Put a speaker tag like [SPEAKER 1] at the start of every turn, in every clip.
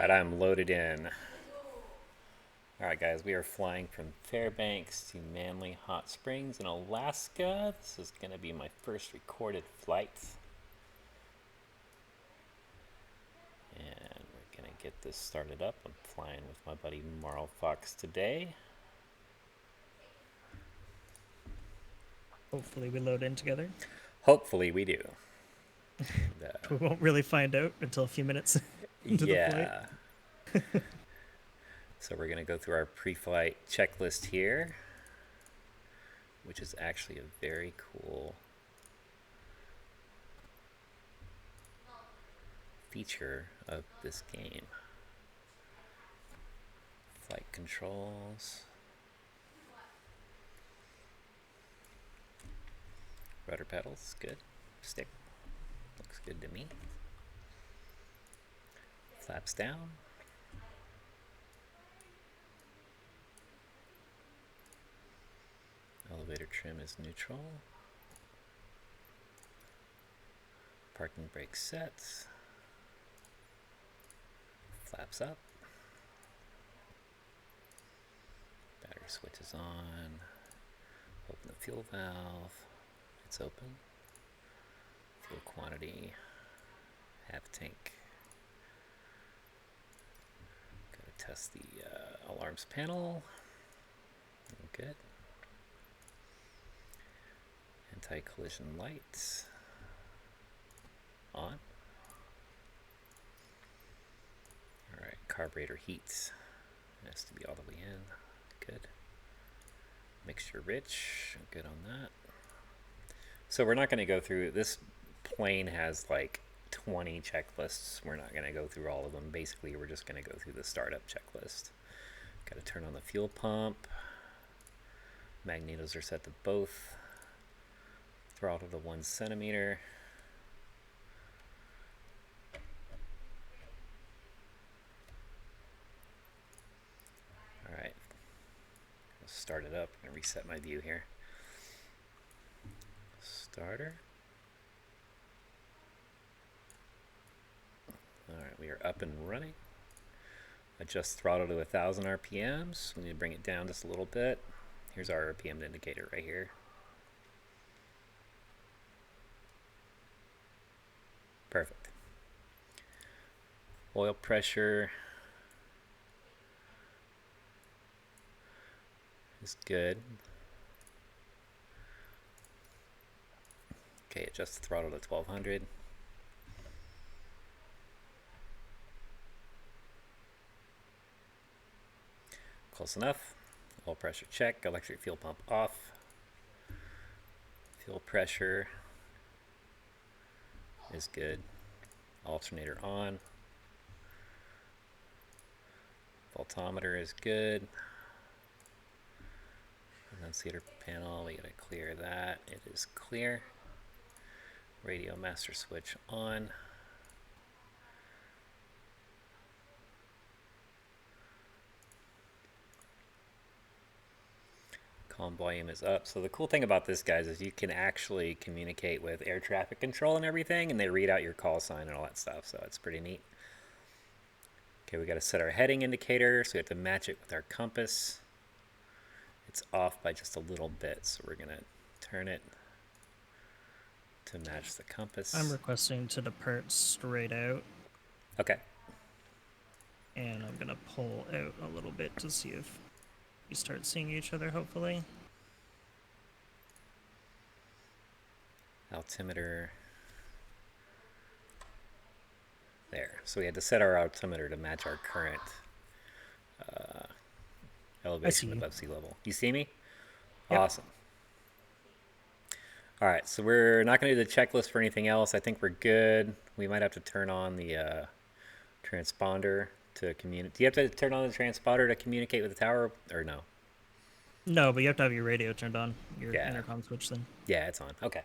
[SPEAKER 1] Alright, I'm loaded in. Alright guys, we are flying from Fairbanks to Manley Hot Springs in Alaska. This is going to be my first recorded flight. And we're going to get this started up. I'm flying with my buddy Marlfox today.
[SPEAKER 2] Hopefully we load in together.
[SPEAKER 1] Hopefully we do.
[SPEAKER 2] We won't really find out until a few minutes into the flight.
[SPEAKER 1] So we're going to go through our pre-flight checklist here, which is actually a very cool feature of this game. Flight controls. Rudder pedals, good. Stick, looks good to me. Flaps down. Elevator trim is neutral. Parking brake sets. Flaps up. Battery switch is on. Open the fuel valve. It's open. Fuel quantity. Half tank. Gotta test the alarms panel. Good. Anti-collision lights on. Alright, carburetor heat has to be all the way in. Good. Mixture rich, good on that. So we're not going to go through, this plane has like 20 checklists. We're not going to go through all of them. Basically, we're just going to go through the startup checklist. Got to turn on the fuel pump. Magnetos are set to both. Throttle to 1 centimeter. All right, let's start it up. I'm gonna reset my view here. Starter. All right, we are up and running. Adjust throttle to 1,000 RPMs. We need to bring it down just a little bit. Here's our RPM indicator right here. Perfect. Oil pressure is good. Okay, adjust the throttle to 1200. Close enough. Oil pressure check. Electric fuel pump off. Fuel pressure is good. Alternator on. Voltometer is good. Annunciator panel, we gotta clear that. It is clear. Radio master switch on. Comm volume is up. So the cool thing about this, guys, is you can actually communicate with air traffic control and everything, and they read out your call sign and all that stuff, so it's pretty neat. Okay, we got to set our heading indicator, so we have to match it with our compass. It's off by just a little bit, so we're going to turn it to match the compass.
[SPEAKER 2] I'm requesting to depart straight out.
[SPEAKER 1] Okay.
[SPEAKER 2] And I'm going to pull out a little bit to see if we start seeing each other, hopefully.
[SPEAKER 1] Altimeter. There. So we had to set our altimeter to match our current elevation above sea level. You see me? Yep. Awesome. All right, so we're not going to do the checklist for anything else. I think we're good. We might have to turn on the transponder to communicate. Do you have to turn on the transponder to communicate with the tower, or no?
[SPEAKER 2] No, but you have to have your radio turned on, your intercom switch then.
[SPEAKER 1] Yeah, it's on. Okay.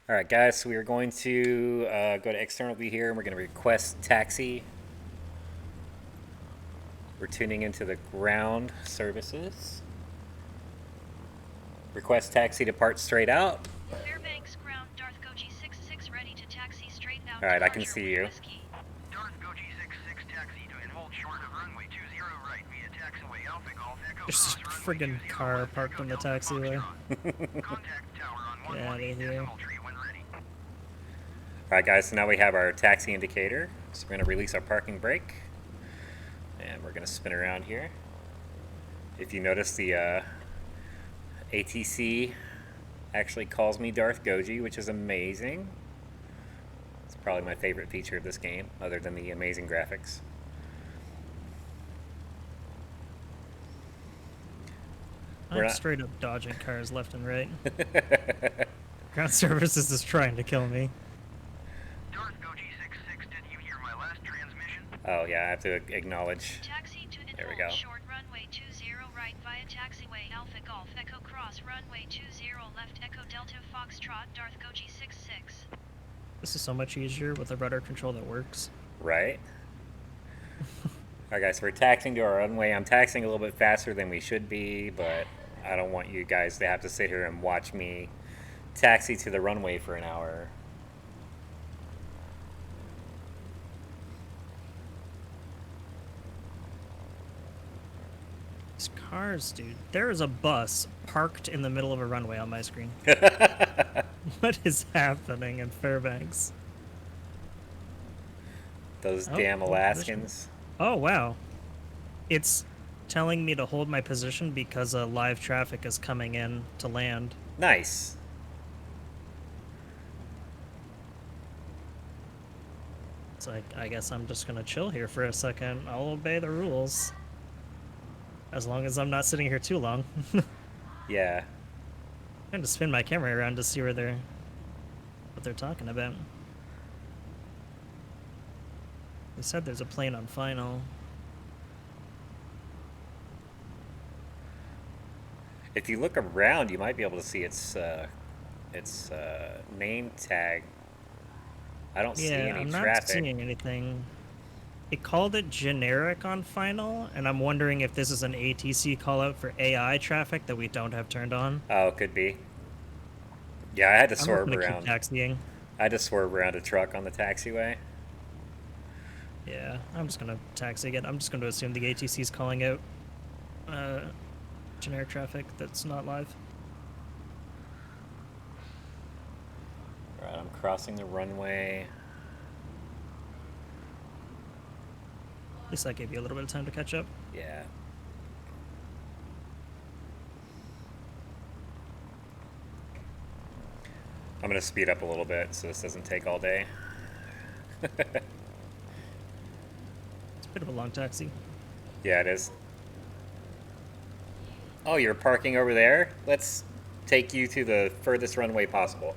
[SPEAKER 1] All right, guys, so we are going to go to external view here, and we're going to request taxi. We're tuning into the ground services. Request taxi, depart straight out.
[SPEAKER 3] Fairbanks ground, Darth Goji 66 ready to taxi straight out.
[SPEAKER 1] All right, I can see you.
[SPEAKER 3] Darth Goji 66 taxi to
[SPEAKER 2] There's a friggin' car parked on the taxiway. Get out of here.
[SPEAKER 1] Alright guys, so now we have our taxi indicator. So we're going to release our parking brake. And we're going to spin around here. If you notice, the ATC actually calls me Darth Goji, which is amazing. It's probably my favorite feature of this game, other than the amazing graphics.
[SPEAKER 2] I'm straight up dodging cars left and right. Ground services is trying to kill me.
[SPEAKER 4] Darth Goji 66, did you hear my last transmission?
[SPEAKER 1] Oh yeah, I have to acknowledge.
[SPEAKER 3] Taxi to Intl,
[SPEAKER 1] There we go.
[SPEAKER 3] short runway 20 right via taxiway Alpha Golf Echo Cross runway 20 left Echo Delta Foxtrot Darth Goji 66.
[SPEAKER 2] This is so much easier with a rudder control that works.
[SPEAKER 1] Right? Alright guys, so we're taxiing to our runway. I'm taxiing a little bit faster than we should be, but I don't want you guys to have to sit here and watch me taxi to the runway for an hour.
[SPEAKER 2] These cars, dude. There is a bus parked in the middle of a runway on my screen. What is happening in Fairbanks?
[SPEAKER 1] Those
[SPEAKER 2] Oh,
[SPEAKER 1] damn
[SPEAKER 2] hold
[SPEAKER 1] Alaskans.
[SPEAKER 2] Oh, wow. It's telling me to hold my position because live traffic is coming in to land.
[SPEAKER 1] Nice.
[SPEAKER 2] So I guess I'm just gonna chill here for a second. I'll obey the rules. As long as I'm not sitting here too long.
[SPEAKER 1] Yeah.
[SPEAKER 2] I'm trying to spin my camera around to see what they're talking about. They said there's a plane on final.
[SPEAKER 1] If you look around, you might be able to see its name tag. I don't see any
[SPEAKER 2] I'm not
[SPEAKER 1] traffic.
[SPEAKER 2] seeing anything. It called it generic on final, and I'm wondering if this is an ATC call out for AI traffic that we don't have turned on.
[SPEAKER 1] Oh, it could be. Yeah, I had to
[SPEAKER 2] I'm
[SPEAKER 1] swerve
[SPEAKER 2] gonna keep
[SPEAKER 1] around.
[SPEAKER 2] taxiing.
[SPEAKER 1] I had to swerve around a truck on the taxiway.
[SPEAKER 2] Yeah, I'm just gonna taxi again. I'm just gonna assume the ATC is calling out generic traffic that's not live.
[SPEAKER 1] Alright, I'm crossing the runway.
[SPEAKER 2] At least that gave you a little bit of time to catch up.
[SPEAKER 1] Yeah. I'm gonna speed up a little bit so this doesn't take all day.
[SPEAKER 2] It's a bit of a long taxi.
[SPEAKER 1] Yeah, it is. Oh, you're parking over there? Let's take you to the furthest runway possible.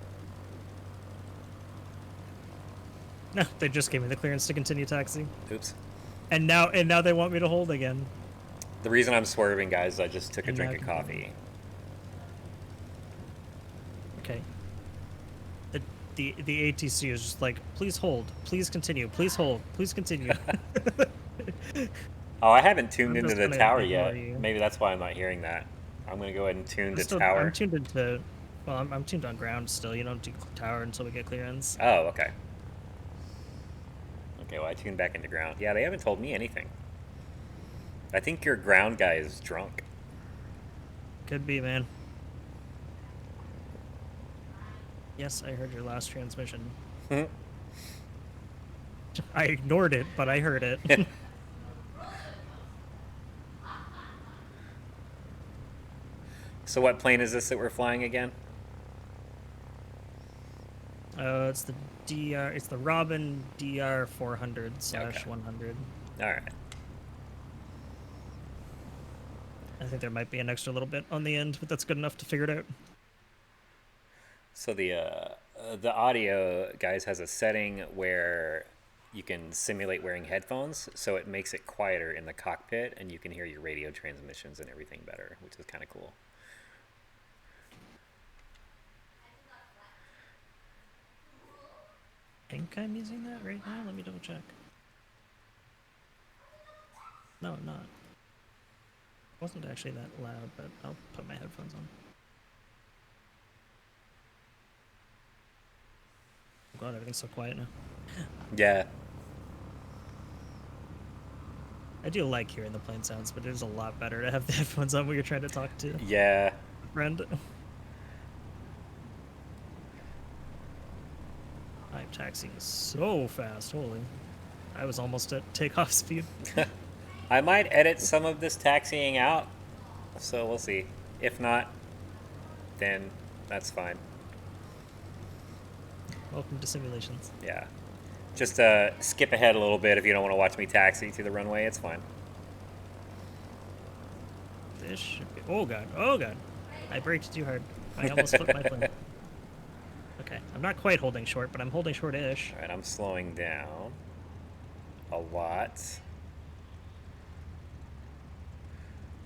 [SPEAKER 2] No, they just gave me the clearance to continue taxi.
[SPEAKER 1] Oops.
[SPEAKER 2] And now they want me to hold again.
[SPEAKER 1] The reason I'm swerving, guys, is I just took a
[SPEAKER 2] And
[SPEAKER 1] drink
[SPEAKER 2] now
[SPEAKER 1] of
[SPEAKER 2] I can-
[SPEAKER 1] coffee.
[SPEAKER 2] Okay. The ATC is just like, please hold, please continue, please hold, please continue.
[SPEAKER 1] Oh, I haven't tuned
[SPEAKER 2] I'm
[SPEAKER 1] into
[SPEAKER 2] just
[SPEAKER 1] the
[SPEAKER 2] gonna
[SPEAKER 1] tower
[SPEAKER 2] ignore
[SPEAKER 1] yet.
[SPEAKER 2] you.
[SPEAKER 1] Maybe that's why I'm not hearing that. I'm gonna go ahead and tune to
[SPEAKER 2] Still,
[SPEAKER 1] tower.
[SPEAKER 2] I'm tuned into. Well, I'm tuned on ground still. You don't do tower until we get clearance.
[SPEAKER 1] Oh, okay. Okay, well, I tuned back into ground. Yeah, they haven't told me anything. I think your ground guy is drunk.
[SPEAKER 2] Could be, man. Yes, I heard your last transmission. I ignored it, but I heard it.
[SPEAKER 1] So what plane is this that we're flying again?
[SPEAKER 2] It's the DR. It's the Robin DR 400 /
[SPEAKER 1] Okay.
[SPEAKER 2] 100.
[SPEAKER 1] All right.
[SPEAKER 2] I think there might be an extra little bit on the end, but that's good enough to figure it out.
[SPEAKER 1] So the audio, guys, has a setting where you can simulate wearing headphones, so it makes it quieter in the cockpit, and you can hear your radio transmissions and everything better, which is kind of cool.
[SPEAKER 2] I think I'm using that right now. Let me double check. No, I'm not. It wasn't actually that loud, but I'll put my headphones on. Oh god, everything's so quiet now.
[SPEAKER 1] Yeah.
[SPEAKER 2] I do like hearing the plane sounds, but it is a lot better to have the headphones on when you're trying to talk to
[SPEAKER 1] Yeah.
[SPEAKER 2] a friend. I'm taxiing so fast. Holy. I was almost at takeoff speed.
[SPEAKER 1] I might edit some of this taxiing out, so we'll see. If not, then that's fine.
[SPEAKER 2] Welcome to simulations.
[SPEAKER 1] Yeah. Just skip ahead a little bit if you don't want to watch me taxi to the runway. It's fine.
[SPEAKER 2] This should be. Oh god. Oh god. I braked too hard. I almost flipped my plane. Okay. I'm not quite holding short, but I'm holding short-ish.
[SPEAKER 1] All right, I'm slowing down a lot.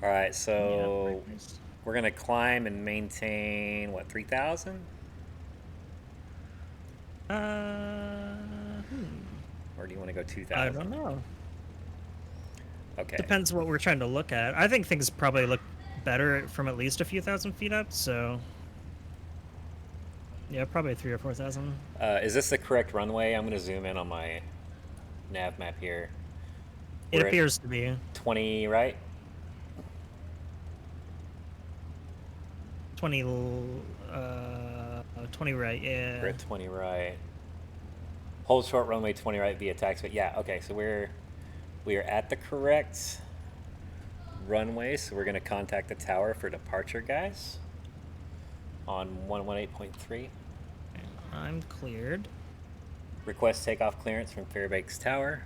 [SPEAKER 1] All right, so
[SPEAKER 2] Yeah, nice.
[SPEAKER 1] we're gonna climb and maintain what, 3,000? Or do you want to go 2,000?
[SPEAKER 2] I don't know.
[SPEAKER 1] Okay.
[SPEAKER 2] Depends what we're trying to look at. I think things probably look better from at least a few thousand feet up, so yeah, probably 3,000 or 4,000.
[SPEAKER 1] Is this the correct runway? I'm gonna zoom in on my nav map here.
[SPEAKER 2] It
[SPEAKER 1] We're at
[SPEAKER 2] appears to be
[SPEAKER 1] 20, right?
[SPEAKER 2] 20, 20 right.
[SPEAKER 1] We're
[SPEAKER 2] Yeah.
[SPEAKER 1] at 20 right. Hold short runway 20 right via taxiway. Yeah, okay, so we are at the correct runway, so we're gonna contact the tower for departure, guys. On 118.3.
[SPEAKER 2] I'm cleared.
[SPEAKER 1] Request takeoff clearance from Fairbanks Tower.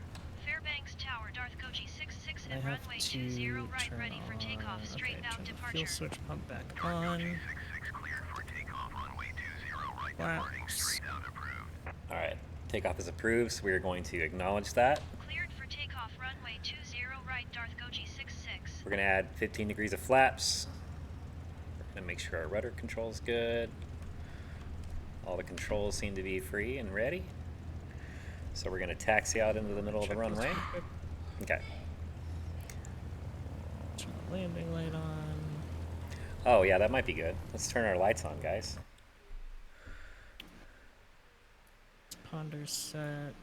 [SPEAKER 3] Fairbanks Tower, Darth Goji 66
[SPEAKER 2] I
[SPEAKER 3] and
[SPEAKER 2] have
[SPEAKER 3] runway
[SPEAKER 2] to
[SPEAKER 3] 20 right,
[SPEAKER 2] turn
[SPEAKER 3] ready for takeoff,
[SPEAKER 2] on.
[SPEAKER 3] straight
[SPEAKER 2] Okay,
[SPEAKER 3] out
[SPEAKER 2] turn the
[SPEAKER 3] departure.
[SPEAKER 2] fuel switch pump back on.
[SPEAKER 4] 6 cleared for takeoff, runway 20 right, departing
[SPEAKER 2] Flaps.
[SPEAKER 4] straight out approved.
[SPEAKER 1] All right, takeoff is approved, so we are going to acknowledge that.
[SPEAKER 3] Cleared for takeoff, runway 20 right, Darth Goji 66.
[SPEAKER 1] We're gonna add 15 degrees of flaps. We're gonna make sure our rudder control is good. All the controls seem to be free and ready. So we're gonna taxi out into the middle of the
[SPEAKER 2] Check this
[SPEAKER 1] runway.
[SPEAKER 2] real quick.
[SPEAKER 1] Okay.
[SPEAKER 2] Turn the landing light on.
[SPEAKER 1] Oh yeah, that might be good. Let's turn our lights on, guys.
[SPEAKER 2] Ponder set.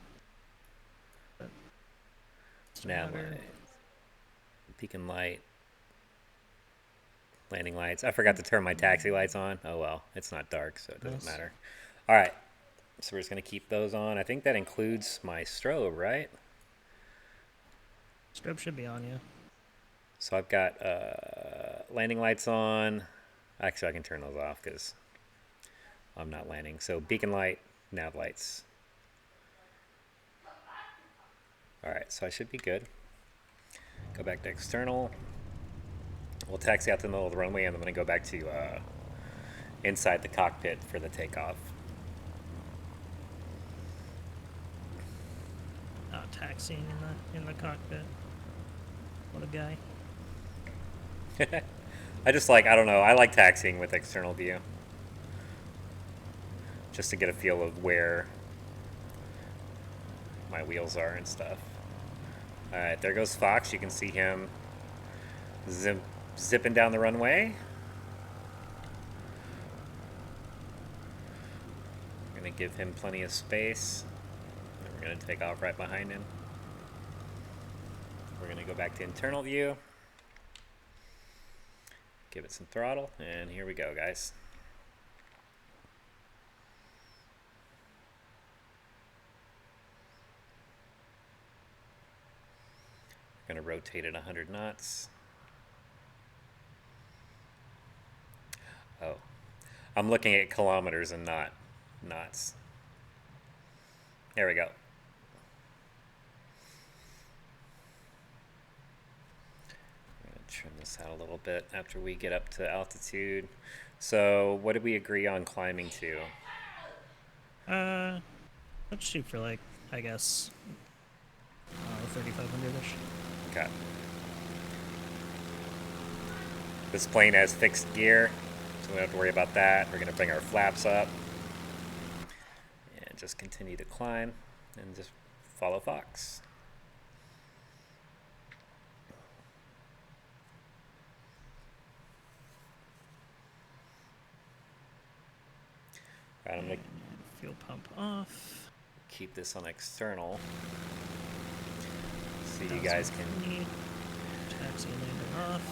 [SPEAKER 1] Nav
[SPEAKER 2] Rudder.
[SPEAKER 1] light. Beacon light. Landing lights. I forgot to turn my taxi lights on. Oh well, it's not dark, so it doesn't
[SPEAKER 2] Nice.
[SPEAKER 1] matter. All right, so we're just gonna keep those on. I think that includes my strobe, right?
[SPEAKER 2] Strobe should be on you.
[SPEAKER 1] So I've got landing lights on. Actually, I can turn those off because I'm not landing. So beacon light, nav lights. All right, so I should be good. Go back to external. We'll taxi out to the middle of the runway, and I'm going to go back to inside the cockpit for the takeoff.
[SPEAKER 2] Taxiing in the cockpit. What a guy.
[SPEAKER 1] I just like, I don't know, I like taxiing with external view. Just to get a feel of where my wheels are and stuff. Alright, there goes Fox. You can see him zipping down the runway. We're going to give him plenty of space. And we're going to take off right behind him. We're going to go back to internal view. Give it some throttle, and here we go, guys. We're going to rotate at 100 knots. Oh, I'm looking at kilometers and not knots. There we go. I'm going to trim this out a little bit after we get up to altitude. So what did we agree on climbing to?
[SPEAKER 2] Let's shoot for like, I guess, 3,500-ish.
[SPEAKER 1] Okay. This plane has fixed gear, so we don't have to worry about that. We're going to bring our flaps up and just continue to climb and just follow Fox. All right, I'm going to
[SPEAKER 2] Fuel pump off.
[SPEAKER 1] keep this on external. so you guys can
[SPEAKER 2] Taxi landing off.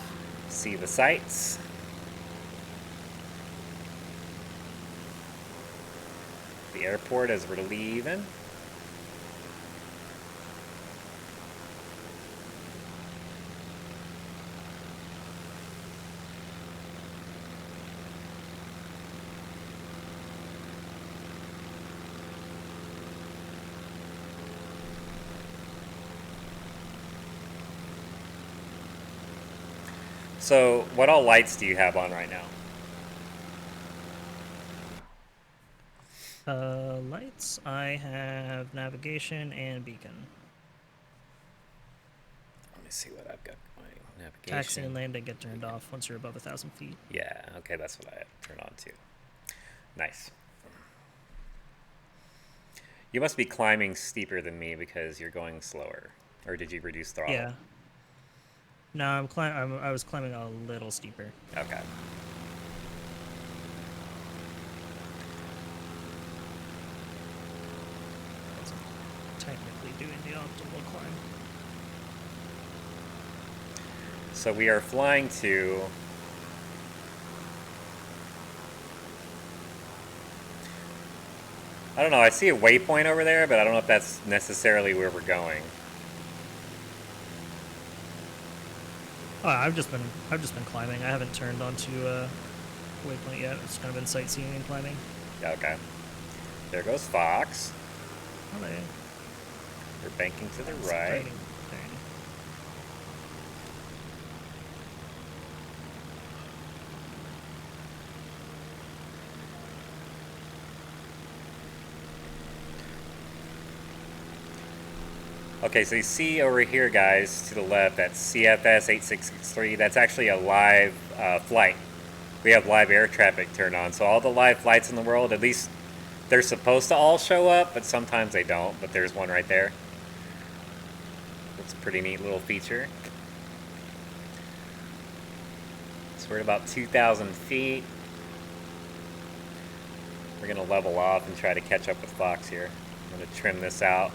[SPEAKER 1] see the sights. The airport as we're leaving. So, what all lights do you have on right now?
[SPEAKER 2] Lights. I have navigation and beacon.
[SPEAKER 1] Let me see what I've got going. Navigation.
[SPEAKER 2] Taxi and landing get turned off once you're above 1,000 feet.
[SPEAKER 1] Yeah, okay, that's what I turn on too. Nice. You must be climbing steeper than me because you're going slower. Or did you reduce throttle?
[SPEAKER 2] Yeah. No, I was climbing a little steeper.
[SPEAKER 1] Okay.
[SPEAKER 2] Technically doing the optimal climb.
[SPEAKER 1] So we are flying to... I don't know, I see a waypoint over there, but I don't know if that's necessarily where we're going.
[SPEAKER 2] Oh, I've just been climbing. I haven't turned onto waypoint yet. It's kind of been sightseeing and climbing.
[SPEAKER 1] Okay. There goes Fox.
[SPEAKER 2] Hello.
[SPEAKER 1] We're banking to the
[SPEAKER 2] It's
[SPEAKER 1] right.
[SPEAKER 2] tiny.
[SPEAKER 1] Okay, so you see over here, guys, to the left, that's CFS 8663. That's actually a live flight. We have live air traffic turned on. So all the live flights in the world, at least they're supposed to all show up, but sometimes they don't. But there's one right there. It's a pretty neat little feature. So we're at about 2,000 feet. We're going to level off and try to catch up with Fox here. I'm going to trim this out.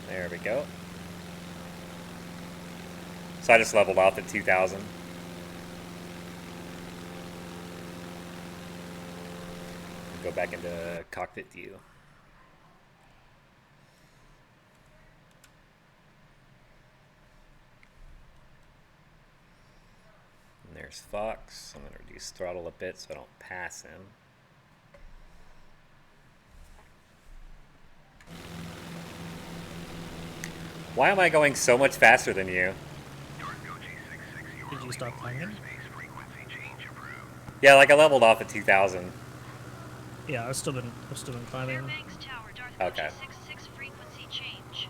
[SPEAKER 1] There we go. So I just leveled off at 2,000. Go back into cockpit view. And there's Fox. I'm going to reduce throttle a bit so I don't pass him. Why am I going so much faster than you?
[SPEAKER 2] Did you stop climbing?
[SPEAKER 1] Yeah, like I leveled off at 2,000.
[SPEAKER 2] Yeah, I've still been climbing.
[SPEAKER 3] Fairbanks Tower, Darth
[SPEAKER 1] Okay.
[SPEAKER 3] 66 frequency change.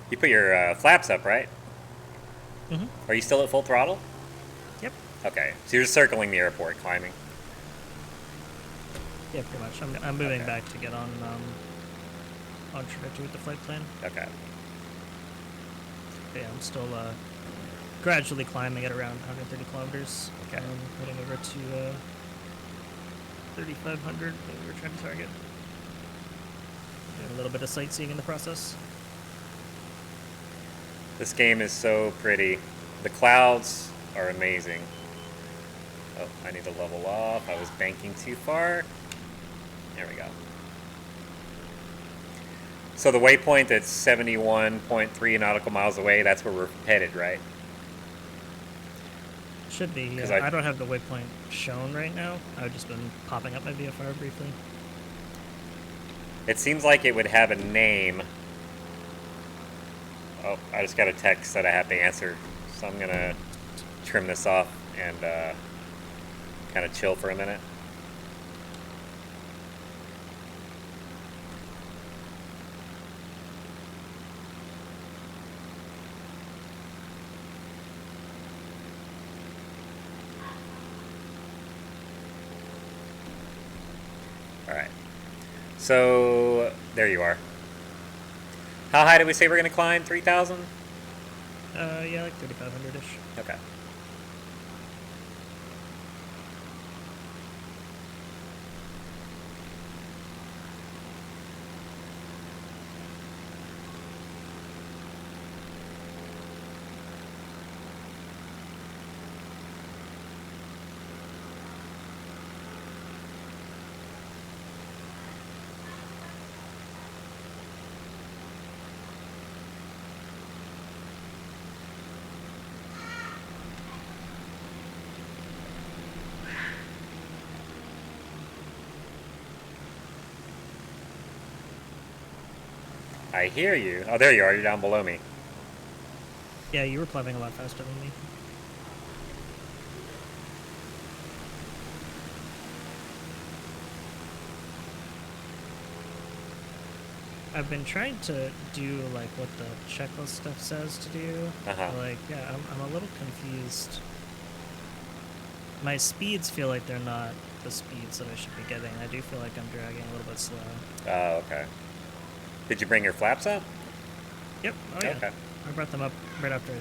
[SPEAKER 1] You put your flaps up, right?
[SPEAKER 2] Mhm.
[SPEAKER 1] Are you still at full throttle?
[SPEAKER 2] Yep.
[SPEAKER 1] Okay, so you're circling the airport, climbing.
[SPEAKER 2] Yeah, pretty much. I'm moving
[SPEAKER 1] Okay.
[SPEAKER 2] back to get on trajectory with the flight plan.
[SPEAKER 1] Okay.
[SPEAKER 2] But yeah, I'm still gradually climbing at around 130 kilometers.
[SPEAKER 1] Okay.
[SPEAKER 2] Heading over to 3,500 that we were trying to target. Doing a little bit of sightseeing in the process.
[SPEAKER 1] This game is so pretty. The clouds are amazing. Oh, I need to level off. I was banking too far. There we go. So the waypoint that's 71.3 nautical miles away, that's where we're headed, right?
[SPEAKER 2] Should be.
[SPEAKER 1] 'Cause
[SPEAKER 2] Yeah. I don't have the waypoint shown right now. I've just been popping up my VFR briefly.
[SPEAKER 1] It seems like it would have a name. Oh, I just got a text that I have to answer. So I'm going to trim this off and kind of chill for a minute. All right. So there you are. How high did we say we're going to climb? 3,000?
[SPEAKER 2] Yeah, like 3,500-ish.
[SPEAKER 1] Okay. I hear you. Oh, there you are. You're down below me.
[SPEAKER 2] Yeah, you were climbing a lot faster than me. I've been trying to do like what the checklist stuff says to do.
[SPEAKER 1] Uh-huh.
[SPEAKER 2] Like, yeah, I'm a little confused. My speeds feel like they're not the speeds that I should be getting. I do feel like I'm dragging a little bit slow.
[SPEAKER 1] Oh, okay. Did you bring your flaps up?
[SPEAKER 2] Yep. Oh yeah.
[SPEAKER 1] Okay.
[SPEAKER 2] I brought them up right after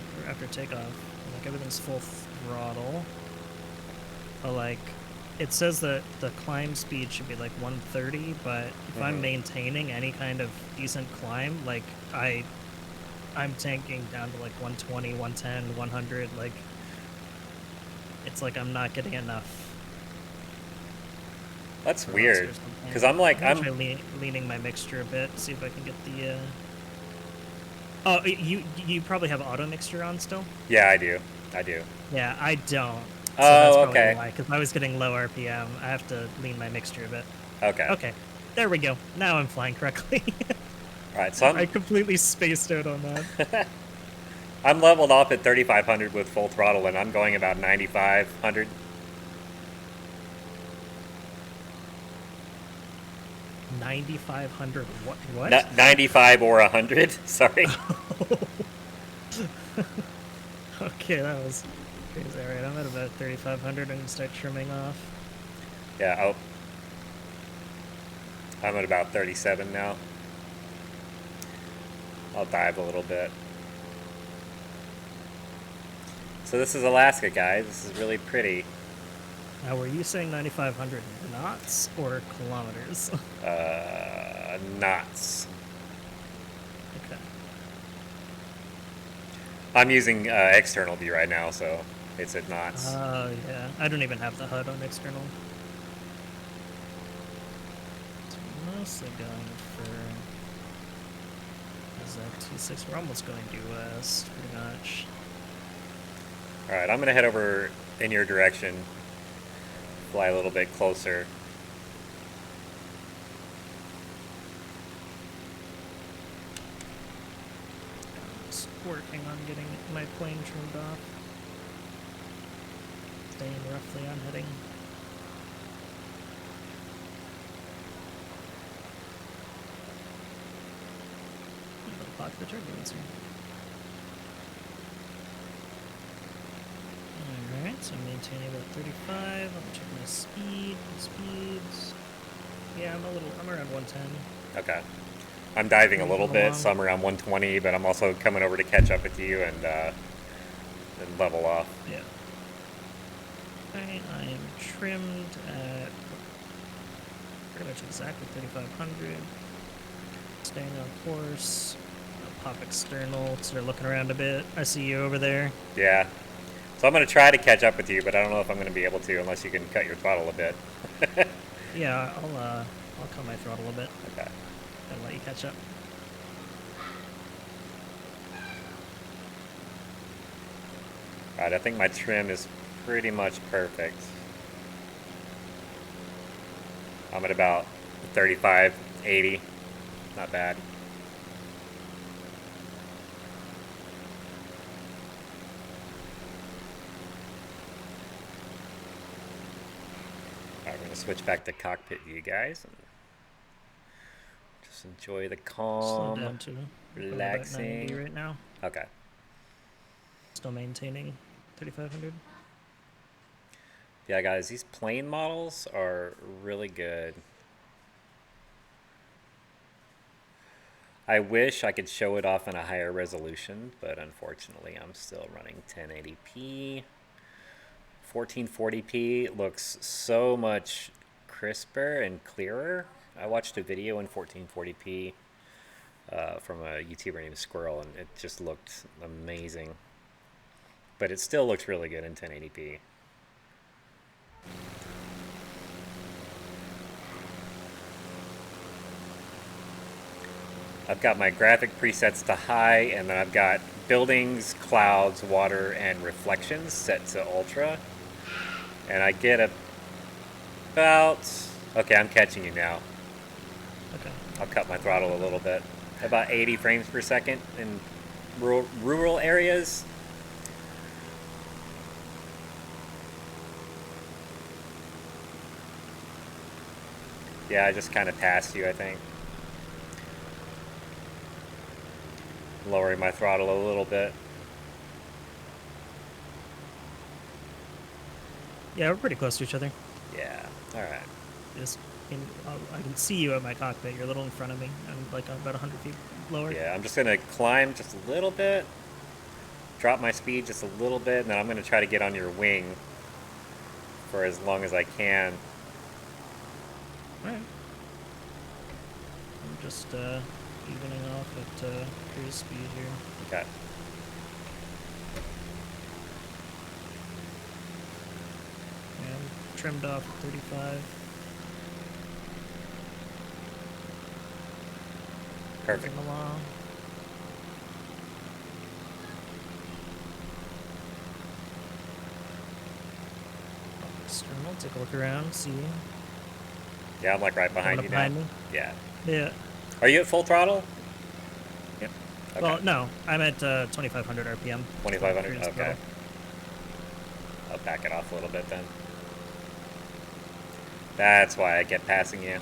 [SPEAKER 2] takeoff. Like everything's full throttle. But like, it says that the climb speed should be like 130, but if I'm maintaining any kind of decent climb, like I'm tanking down to like 120, 110, 100. Like, it's like I'm not getting enough.
[SPEAKER 1] That's
[SPEAKER 2] for
[SPEAKER 1] weird.
[SPEAKER 2] us or something.
[SPEAKER 1] Because I'm like,
[SPEAKER 2] I'm gonna try leaning my mixture a bit, see if I can get the. Oh, you probably have auto mixture on still?
[SPEAKER 1] yeah, I do. I do.
[SPEAKER 2] Yeah, I don't. So
[SPEAKER 1] Oh,
[SPEAKER 2] that's probably
[SPEAKER 1] okay.
[SPEAKER 2] why, because I was getting low RPM. I have to lean my mixture a bit.
[SPEAKER 1] Okay.
[SPEAKER 2] Okay, there we go. Now I'm flying correctly.
[SPEAKER 1] All right. So
[SPEAKER 2] I completely spaced out on that.
[SPEAKER 1] I'm leveled off at 3,500 with full throttle, and I'm going about 9,500.
[SPEAKER 2] 9,500. What?
[SPEAKER 1] 95 or 100. Sorry.
[SPEAKER 2] Okay, that was crazy. All right, I'm at about 3,500. I'm gonna start trimming off.
[SPEAKER 1] Yeah. Oh. I'm at about 37 now. I'll dive a little bit. So this is Alaska, guys. This is really pretty.
[SPEAKER 2] Now, were you saying 9,500 knots or kilometers?
[SPEAKER 1] Knots.
[SPEAKER 2] Okay.
[SPEAKER 1] I'm using external view right now, so it's at knots.
[SPEAKER 2] Oh, yeah. I don't even have the HUD on external. So we're mostly going for Z26. We're almost going due west, pretty much.
[SPEAKER 1] All right, I'm gonna head over in your direction. Fly a little bit closer.
[SPEAKER 2] I'm just working on getting my plane trimmed off. Staying roughly on heading. Block the turbulence here. Alright, so I'm maintaining about 35. I'll check my speeds. Yeah, I'm around 110.
[SPEAKER 1] Okay. I'm diving a little
[SPEAKER 2] Moving
[SPEAKER 1] bit,
[SPEAKER 2] along.
[SPEAKER 1] so I'm around 120, but I'm also coming over to catch up with you and level off.
[SPEAKER 2] Yeah. Okay, I am trimmed at pretty much exactly 3,500. Staying on course. I'll pop external, start looking around a bit. I see you over there.
[SPEAKER 1] Yeah. So I'm gonna try to catch up with you, but I don't know if I'm gonna be able to unless you can cut your throttle a bit.
[SPEAKER 2] Yeah, I'll cut my throttle a bit
[SPEAKER 1] Okay.
[SPEAKER 2] and let you catch up.
[SPEAKER 1] All right, I think my trim is pretty much perfect. I'm at about 35, 80. Not bad. All right, we're gonna switch back to cockpit view, guys. And just enjoy the
[SPEAKER 2] Slow
[SPEAKER 1] calm,
[SPEAKER 2] down to about 90
[SPEAKER 1] relaxing.
[SPEAKER 2] right now.
[SPEAKER 1] Okay.
[SPEAKER 2] Still maintaining 3,500.
[SPEAKER 1] Yeah, guys, these plane models are really good. I wish I could show it off in a higher resolution, but unfortunately I'm still running 1080p. 1440p looks so much crisper and clearer. I watched a video in 1440p from a YouTuber named Squirrel, and it just looked amazing. But it still looks really good in 1080p. I've got my graphic presets to high, and then I've got buildings, clouds, water, and reflections set to ultra. And I get about... Okay, I'm catching you now.
[SPEAKER 2] Okay.
[SPEAKER 1] I'll cut my throttle a little bit. About 80 frames per second in rural areas. Yeah, I just kind of passed you, I think. Lowering my throttle a little bit.
[SPEAKER 2] Yeah, we're pretty close to each other.
[SPEAKER 1] Yeah, alright.
[SPEAKER 2] Just I can see you at my cockpit. You're a little in front of me. I'm like about 100 feet lower.
[SPEAKER 1] Yeah, I'm just going to climb just a little bit. Drop my speed just a little bit, and then I'm going to try to get on your wing for as long as I can.
[SPEAKER 2] Alright. I'm just evening off at cruise speed here.
[SPEAKER 1] Okay.
[SPEAKER 2] Yeah, I'm trimmed off at 35.
[SPEAKER 1] Perfect.
[SPEAKER 2] Moving along. External, take a look around, see.
[SPEAKER 1] Yeah, I'm like right behind
[SPEAKER 2] Coming
[SPEAKER 1] you
[SPEAKER 2] up
[SPEAKER 1] now.
[SPEAKER 2] behind me?
[SPEAKER 1] Yeah.
[SPEAKER 2] Yeah.
[SPEAKER 1] Are you at full throttle?
[SPEAKER 2] Yep.
[SPEAKER 1] Okay.
[SPEAKER 2] Well, no, I'm at 2,500 RPM.
[SPEAKER 1] 2,500?
[SPEAKER 2] Cruise
[SPEAKER 1] Okay.
[SPEAKER 2] throttle.
[SPEAKER 1] I'll back it off a little bit then. That's why I kept passing you.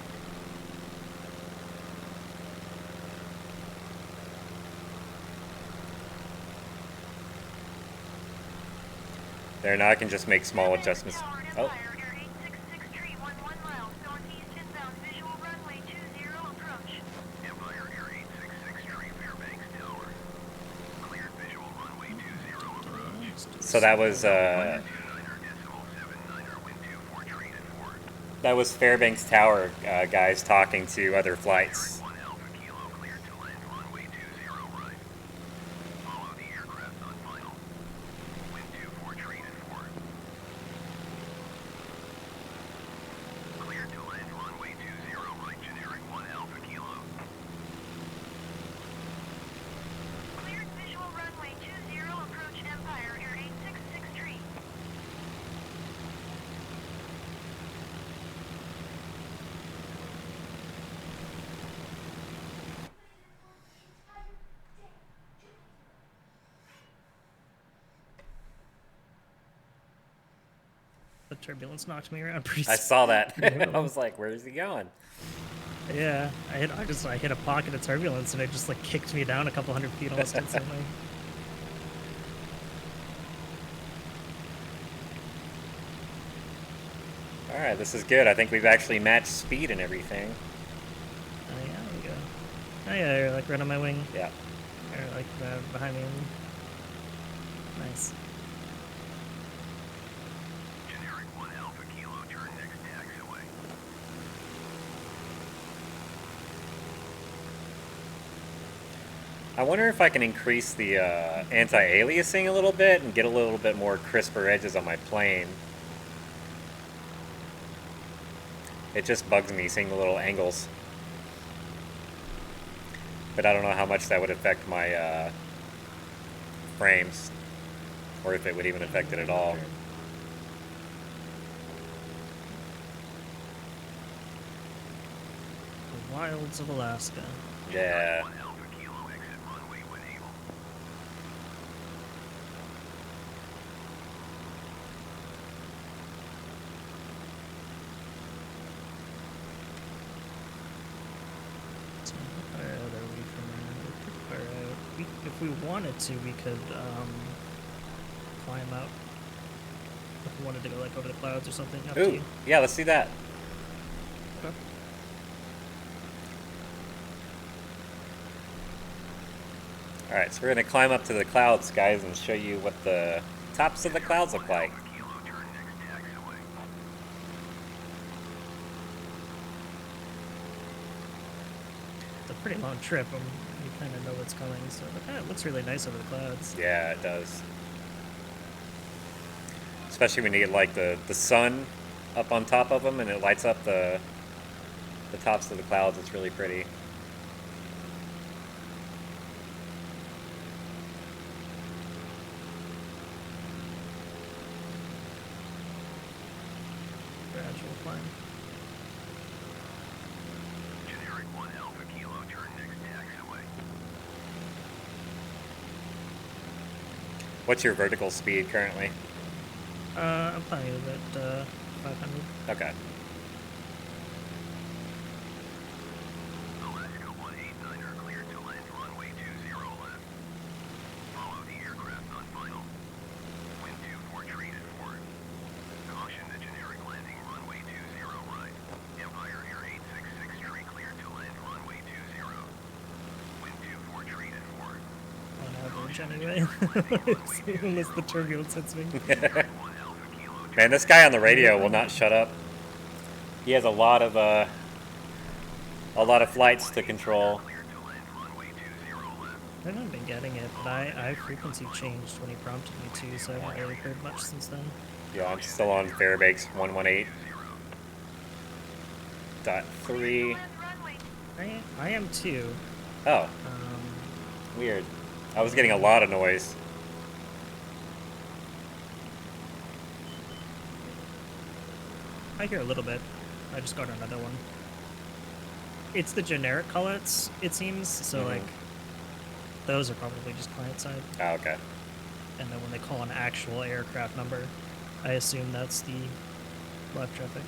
[SPEAKER 1] There, now I can just make small adjustments. Oh,
[SPEAKER 4] Empire, Air 866 tree, 11 miles, northeast inbound, visual runway 20 approach. Empire, Air 866 tree, Fairbanks Tower. Cleared visual runway 20 approach.
[SPEAKER 1] so that was
[SPEAKER 4] 29er, decimal 79er, wind 24, train at 4.
[SPEAKER 1] that was Fairbanks Tower guys talking to other flights.
[SPEAKER 4] 1 Alpha Kilo, cleared to land runway 20 right. Follow the aircraft on final. Wind 24, train at 4. Cleared to land runway 20 right, generic 1 Alpha Kilo. Cleared visual runway 20, approach Empire, Air 866 tree.
[SPEAKER 2] The turbulence knocked me around pretty.
[SPEAKER 1] I saw that.
[SPEAKER 2] Yeah.
[SPEAKER 1] I was like, where is he going?
[SPEAKER 2] Yeah, I hit a pocket of turbulence and it just like kicked me down a couple hundred feet almost instantly.
[SPEAKER 1] Alright, this is good. I think we've actually matched speed and everything.
[SPEAKER 2] Oh yeah, there we go. Oh yeah, you're like right on my wing.
[SPEAKER 1] Yeah.
[SPEAKER 2] Or like behind me. Nice.
[SPEAKER 4] Generic 1 Alpha Kilo, turn next taxiway.
[SPEAKER 1] I wonder if I can increase the anti-aliasing a little bit and get a little bit more crisper edges on my plane. It just bugs me seeing the little angles. But I don't know how much that would affect my frames, or if it would even affect it at all.
[SPEAKER 2] The wilds of Alaska.
[SPEAKER 1] Yeah.
[SPEAKER 4] 1 Alpha Kilo, exit runway when able.
[SPEAKER 2] So how far out are we from there? We're pretty far out. If we wanted to, we could climb out. If we wanted to go like over the clouds or something. Up to
[SPEAKER 1] Ooh,
[SPEAKER 2] you.
[SPEAKER 1] yeah, let's do that.
[SPEAKER 2] Okay.
[SPEAKER 1] Alright, so we're going to climb up to the clouds, guys, and show you what the tops of the clouds look like.
[SPEAKER 4] Kilo, turn next taxiway.
[SPEAKER 2] It's a pretty long trip. You kind of know what's coming, so it looks really nice over the clouds.
[SPEAKER 1] Yeah, it does. Especially when you get like the sun up on top of them and it lights up the tops of the clouds. It's really pretty.
[SPEAKER 2] Gradual climb.
[SPEAKER 4] Generic 1 Alpha Kilo, turn next taxiway.
[SPEAKER 1] What's your vertical speed currently?
[SPEAKER 2] I'm planning at 500.
[SPEAKER 1] Okay.
[SPEAKER 4] Alaska 189er cleared to land runway 20 left. Follow the aircraft on final. Wind 24 treated for. Caution the generic landing runway 20 right. Empire Air 866 tree cleared to land runway 20. Wind 24 treated for.
[SPEAKER 2] On average, anyway. Unless the turbulence hits me.
[SPEAKER 4] 1 Alpha Kilo,
[SPEAKER 1] Man, this guy on the radio will not shut up. He has a lot of flights to control.
[SPEAKER 4] cleared to land runway 20 left.
[SPEAKER 2] I haven't been getting it, but I frequency changed when he prompted me to, so I haven't really heard much since then.
[SPEAKER 1] Yeah, I'm still on Fairbanks 118.3.
[SPEAKER 3] Land runway.
[SPEAKER 2] I am too.
[SPEAKER 1] Oh, weird. I was getting a lot of noise.
[SPEAKER 2] I hear a little bit. I just got another one. It's the generic call-outs, it seems, so
[SPEAKER 1] Mhm.
[SPEAKER 2] like, those are probably just client side.
[SPEAKER 1] Oh, okay.
[SPEAKER 2] And then when they call an actual aircraft number, I assume that's the live traffic.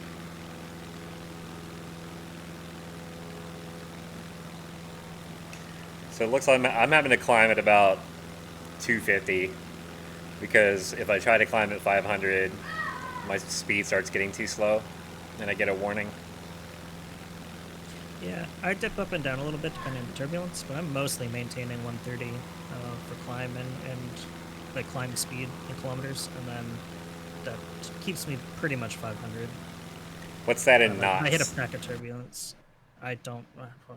[SPEAKER 1] So it looks like I'm having to climb at about 250 because if I try to climb at 500, my speed starts getting too slow and I get a warning.
[SPEAKER 2] Yeah, I dip up and down a little bit depending on the turbulence, but I'm mostly maintaining 130 for climb and like climb speed in kilometers, and then that keeps me pretty much 500.
[SPEAKER 1] What's that in
[SPEAKER 2] Like,
[SPEAKER 1] knots?
[SPEAKER 2] I hit a crack of turbulence. I don't.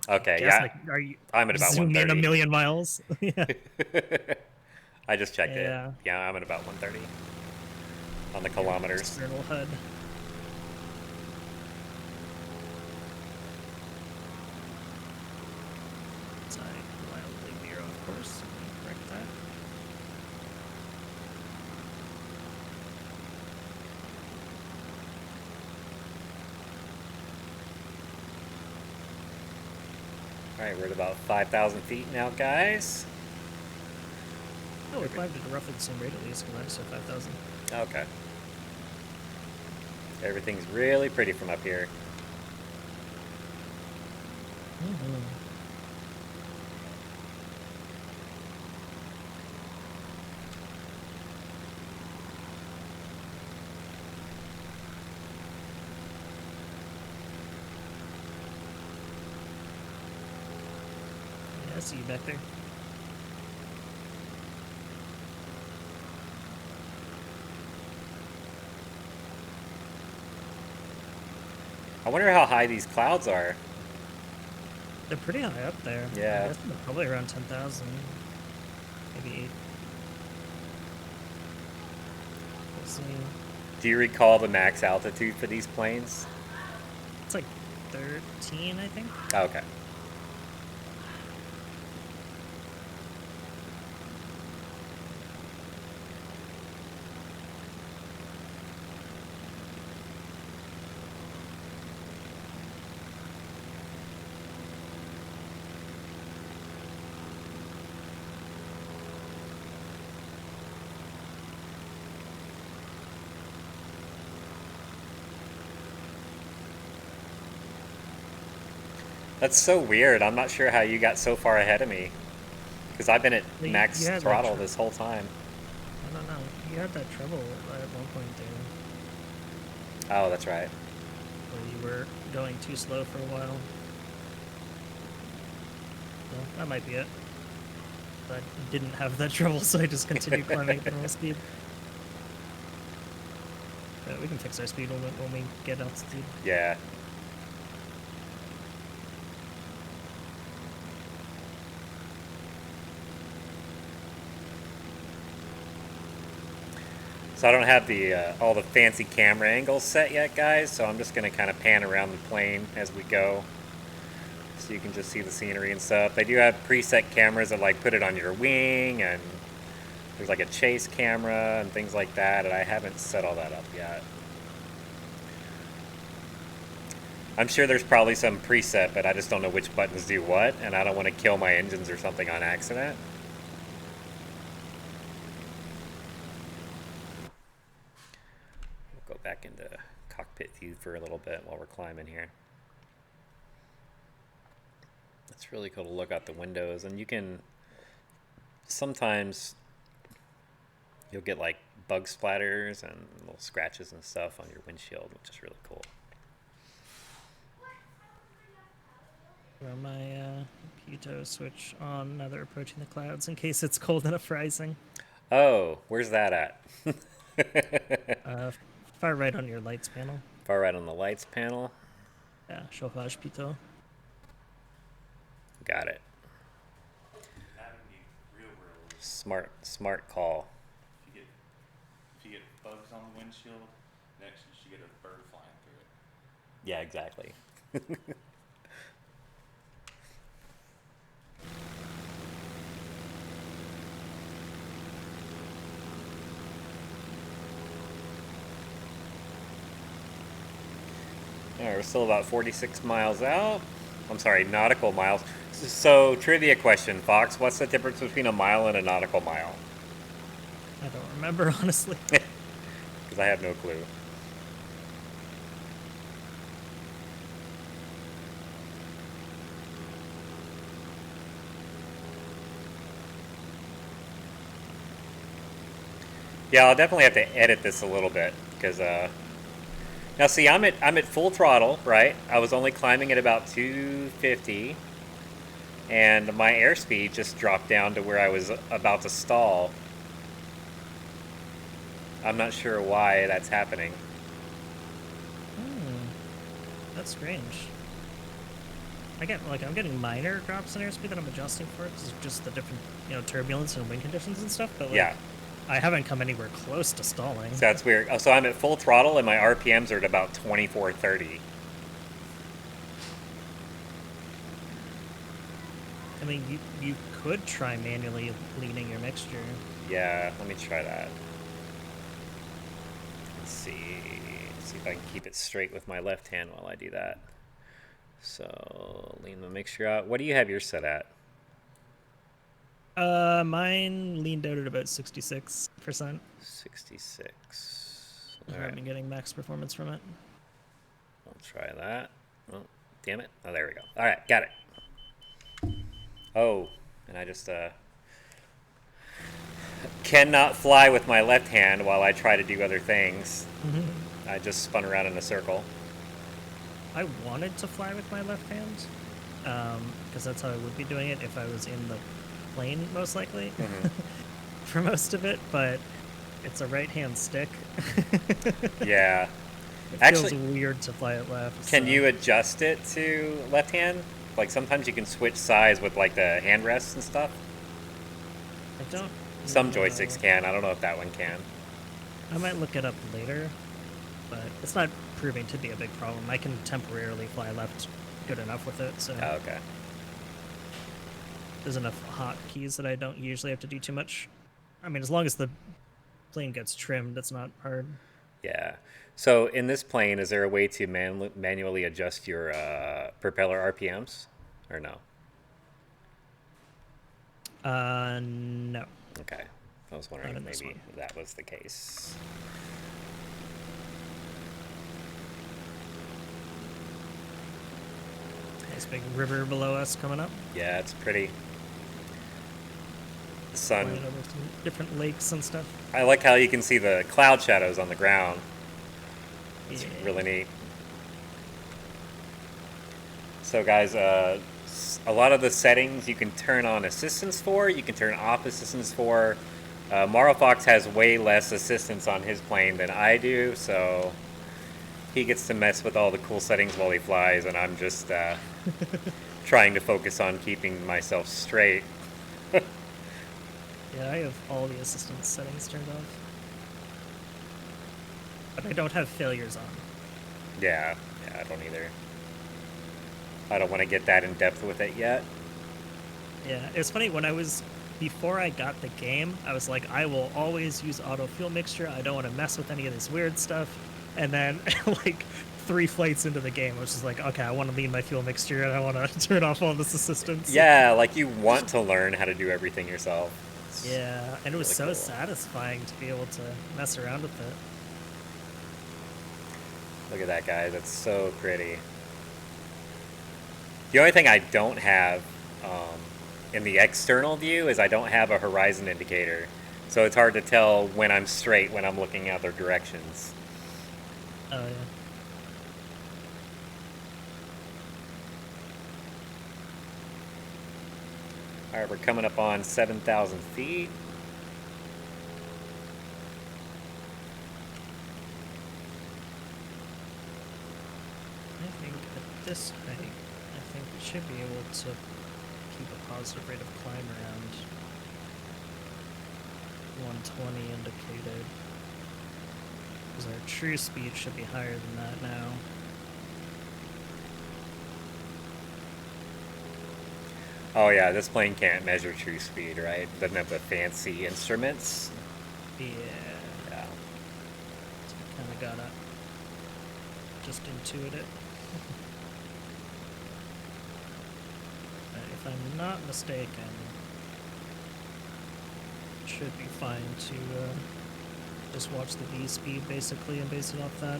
[SPEAKER 1] Okay,
[SPEAKER 2] guess,
[SPEAKER 1] yeah.
[SPEAKER 2] Like, are you
[SPEAKER 1] I'm at about
[SPEAKER 2] zoomed in a
[SPEAKER 1] 130.
[SPEAKER 2] million miles? Yeah.
[SPEAKER 1] I just checked
[SPEAKER 2] Yeah.
[SPEAKER 1] it. Yeah, I'm at about 130 on the kilometers.
[SPEAKER 2] External HUD. Sorry, wildly zero, of course. Let me correct that.
[SPEAKER 1] Alright, we're at about 5,000 feet now, guys.
[SPEAKER 2] Oh, we climbed at roughly the same rate at least, because I just said 5,000.
[SPEAKER 1] Okay. Everything's really pretty from up here.
[SPEAKER 2] Mm-hmm. Yeah, I see you back there.
[SPEAKER 1] I wonder how high these clouds are.
[SPEAKER 2] They're pretty high up there.
[SPEAKER 1] Yeah.
[SPEAKER 2] I guess they're probably around 10,000. Maybe 8. We'll see.
[SPEAKER 1] Do you recall the max altitude for these planes?
[SPEAKER 2] It's like 13, I think.
[SPEAKER 1] Oh, okay. That's so weird. I'm not sure how you got so far ahead of me. Because I've been at
[SPEAKER 2] Well,
[SPEAKER 1] max
[SPEAKER 2] you had that
[SPEAKER 1] throttle
[SPEAKER 2] tr-
[SPEAKER 1] this whole time.
[SPEAKER 2] I don't know. You had that trouble at one point there,
[SPEAKER 1] Oh, that's right.
[SPEAKER 2] where you were going too slow for a while. So that might be it. I didn't have that trouble, so I just continued climbing at normal speed. But we can fix our speed when we get altitude.
[SPEAKER 1] Yeah. So I don't have the all the fancy camera angles set yet, guys, so I'm just going to kind of pan around the plane as we go so you can just see the scenery and stuff. They do have preset cameras that like put it on your wing, and there's like a chase camera and things like that, and I haven't set all that up yet. I'm sure there's probably some preset, but I just don't know which buttons do what, and I don't want to kill my engines or something on accident. We'll go back into cockpit view for a little bit while we're climbing here. It's really cool to look out the windows, and you can sometimes you'll get like bug splatters and little scratches and stuff on your windshield, which is really cool.
[SPEAKER 2] Throw my pitot switch on now they're approaching the clouds in case it's cold enough for icing.
[SPEAKER 1] Oh, where's that at?
[SPEAKER 2] Far right on your lights panel.
[SPEAKER 1] Far right on the lights panel.
[SPEAKER 2] Yeah, chauffage pitot.
[SPEAKER 1] Got it.
[SPEAKER 5] That would be real.
[SPEAKER 1] Smart call.
[SPEAKER 5] If you get bugs on the windshield, next you should get a bird flying through it.
[SPEAKER 1] Yeah, exactly. Alright, we're still about 46 miles out. I'm sorry, nautical miles. So, trivia question, Fox. What's the difference between a mile and a nautical mile?
[SPEAKER 2] I don't remember, honestly.
[SPEAKER 1] Because I have no clue. Yeah, I'll definitely have to edit this a little bit because now see, I'm at full throttle, right? I was only climbing at about 250, and my airspeed just dropped down to where I was about to stall. I'm not sure why that's happening.
[SPEAKER 2] That's strange. I'm getting minor drops in airspeed that I'm adjusting for. It's just the different, turbulence and wind conditions and stuff. But
[SPEAKER 1] Yeah.
[SPEAKER 2] I haven't come anywhere close to stalling.
[SPEAKER 1] So that's weird. Oh, so I'm at full throttle and my RPMs are at about 2430.
[SPEAKER 2] I mean, you could try manually leaning your mixture.
[SPEAKER 1] Yeah, let me try that. Let's see if I can keep it straight with my left hand while I do that. So lean the mixture out. What do you have yours set at?
[SPEAKER 2] Mine leaned out at about 66%.
[SPEAKER 1] 66.
[SPEAKER 2] I've
[SPEAKER 1] All right,
[SPEAKER 2] been getting max performance from it.
[SPEAKER 1] I'll try that. Oh, damn it. Oh, there we go. All right, got it. Oh, and I just cannot fly with my left hand while I try to do other things. I just spun around in a circle.
[SPEAKER 2] I wanted to fly with my left hand, because that's how I would be doing it if I was in the plane, most likely, for most of it, but it's a right-hand stick.
[SPEAKER 1] Yeah.
[SPEAKER 2] It
[SPEAKER 1] Actually,
[SPEAKER 2] feels weird to fly it left.
[SPEAKER 1] can
[SPEAKER 2] so-
[SPEAKER 1] you adjust it to left hand? Like sometimes you can switch sides with like the hand rests and stuff.
[SPEAKER 2] I don't
[SPEAKER 1] Some
[SPEAKER 2] know.
[SPEAKER 1] joysticks can. I don't know if that one can.
[SPEAKER 2] I might look it up later, but it's not proving to be a big problem. I can temporarily fly left good enough with it, so
[SPEAKER 1] Oh, okay.
[SPEAKER 2] there's enough hotkeys that I don't usually have to do too much. I mean, as long as the plane gets trimmed, it's not hard.
[SPEAKER 1] Yeah. So in this plane, is there a way to manually adjust your propeller RPMs, or no?
[SPEAKER 2] No.
[SPEAKER 1] Okay. I was wondering
[SPEAKER 2] Not
[SPEAKER 1] if
[SPEAKER 2] in this
[SPEAKER 1] maybe
[SPEAKER 2] one.
[SPEAKER 1] that was the case.
[SPEAKER 2] Nice big river below us coming up.
[SPEAKER 1] Yeah, it's pretty. The sun.
[SPEAKER 2] Flying over some different lakes and stuff.
[SPEAKER 1] I like how you can see the cloud shadows on the ground. It's
[SPEAKER 2] Yeah.
[SPEAKER 1] really neat. So guys, A lot of the settings you can turn on assistance for, you can turn off assistance for. Marlfox has way less assistance on his plane than I do, so he gets to mess with all the cool settings while he flies, and I'm just trying to focus on keeping myself straight.
[SPEAKER 2] Yeah, I have all the assistance settings turned off. But I don't have failures on.
[SPEAKER 1] Yeah, I don't either. I don't want to get that in depth with it yet.
[SPEAKER 2] Yeah, it's funny, before I got the game, I was like, I will always use auto fuel mixture. I don't want to mess with any of this weird stuff. And then, like, 3 flights into the game, I was just like, okay, I want to leave my fuel mixture and I want to turn off all this assistance.
[SPEAKER 1] Yeah, like you want to learn how to do everything yourself. It's
[SPEAKER 2] Yeah, and it was
[SPEAKER 1] really
[SPEAKER 2] so
[SPEAKER 1] cool.
[SPEAKER 2] satisfying to be able to mess around with it.
[SPEAKER 1] Look at that, guy. That's so pretty. The only thing I don't have in the external view is I don't have a horizon indicator. So it's hard to tell when I'm straight when I'm looking other directions.
[SPEAKER 2] Oh, yeah.
[SPEAKER 1] Alright, we're coming up on 7,000 feet.
[SPEAKER 2] I think at this height, I think we should be able to keep a positive rate of climb around 120 indicated. Because our true speed should be higher than that now.
[SPEAKER 1] Oh yeah, this plane can't measure true speed, right? Doesn't have the fancy instruments.
[SPEAKER 2] Yeah,
[SPEAKER 1] Yeah.
[SPEAKER 2] so I kind of gotta just intuit it. But if I'm not mistaken, it should be fine to just watch the V speed basically and base it off that.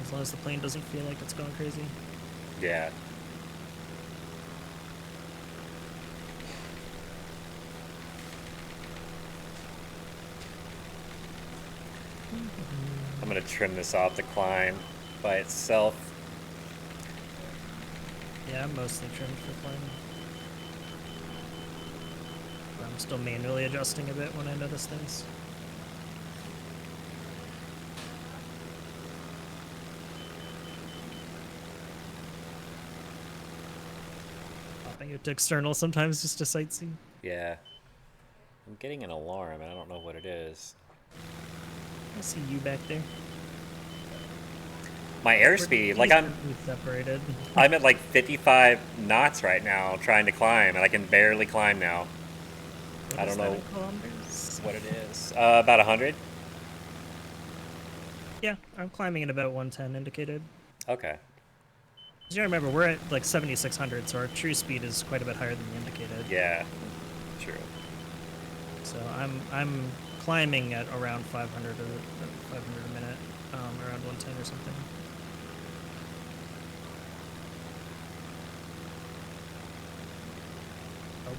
[SPEAKER 2] As long as the plane doesn't feel like it's going crazy.
[SPEAKER 1] Yeah. I'm gonna trim this off the climb by itself.
[SPEAKER 2] Yeah, I'm mostly trimmed for flying. I'm still manually adjusting a bit when I notice things. Popping it to external sometimes just to sightsee.
[SPEAKER 1] Yeah. I'm getting an alarm and I don't know what it is.
[SPEAKER 2] I see you back there.
[SPEAKER 1] My airspeed, like I'm
[SPEAKER 2] separated.
[SPEAKER 1] at like 55 knots right now trying to climb and I can barely climb now.
[SPEAKER 2] What
[SPEAKER 1] I
[SPEAKER 2] is
[SPEAKER 1] don't
[SPEAKER 2] that
[SPEAKER 1] know
[SPEAKER 2] in kilometers?
[SPEAKER 1] what it is. About 100?
[SPEAKER 2] Yeah, I'm climbing at about 110 indicated.
[SPEAKER 1] Okay.
[SPEAKER 2] As you remember, we're at like 7,600, so our true speed is quite a bit higher than the indicated.
[SPEAKER 1] Yeah. True.
[SPEAKER 2] So I'm climbing at around 500 a minute, around 110 or something.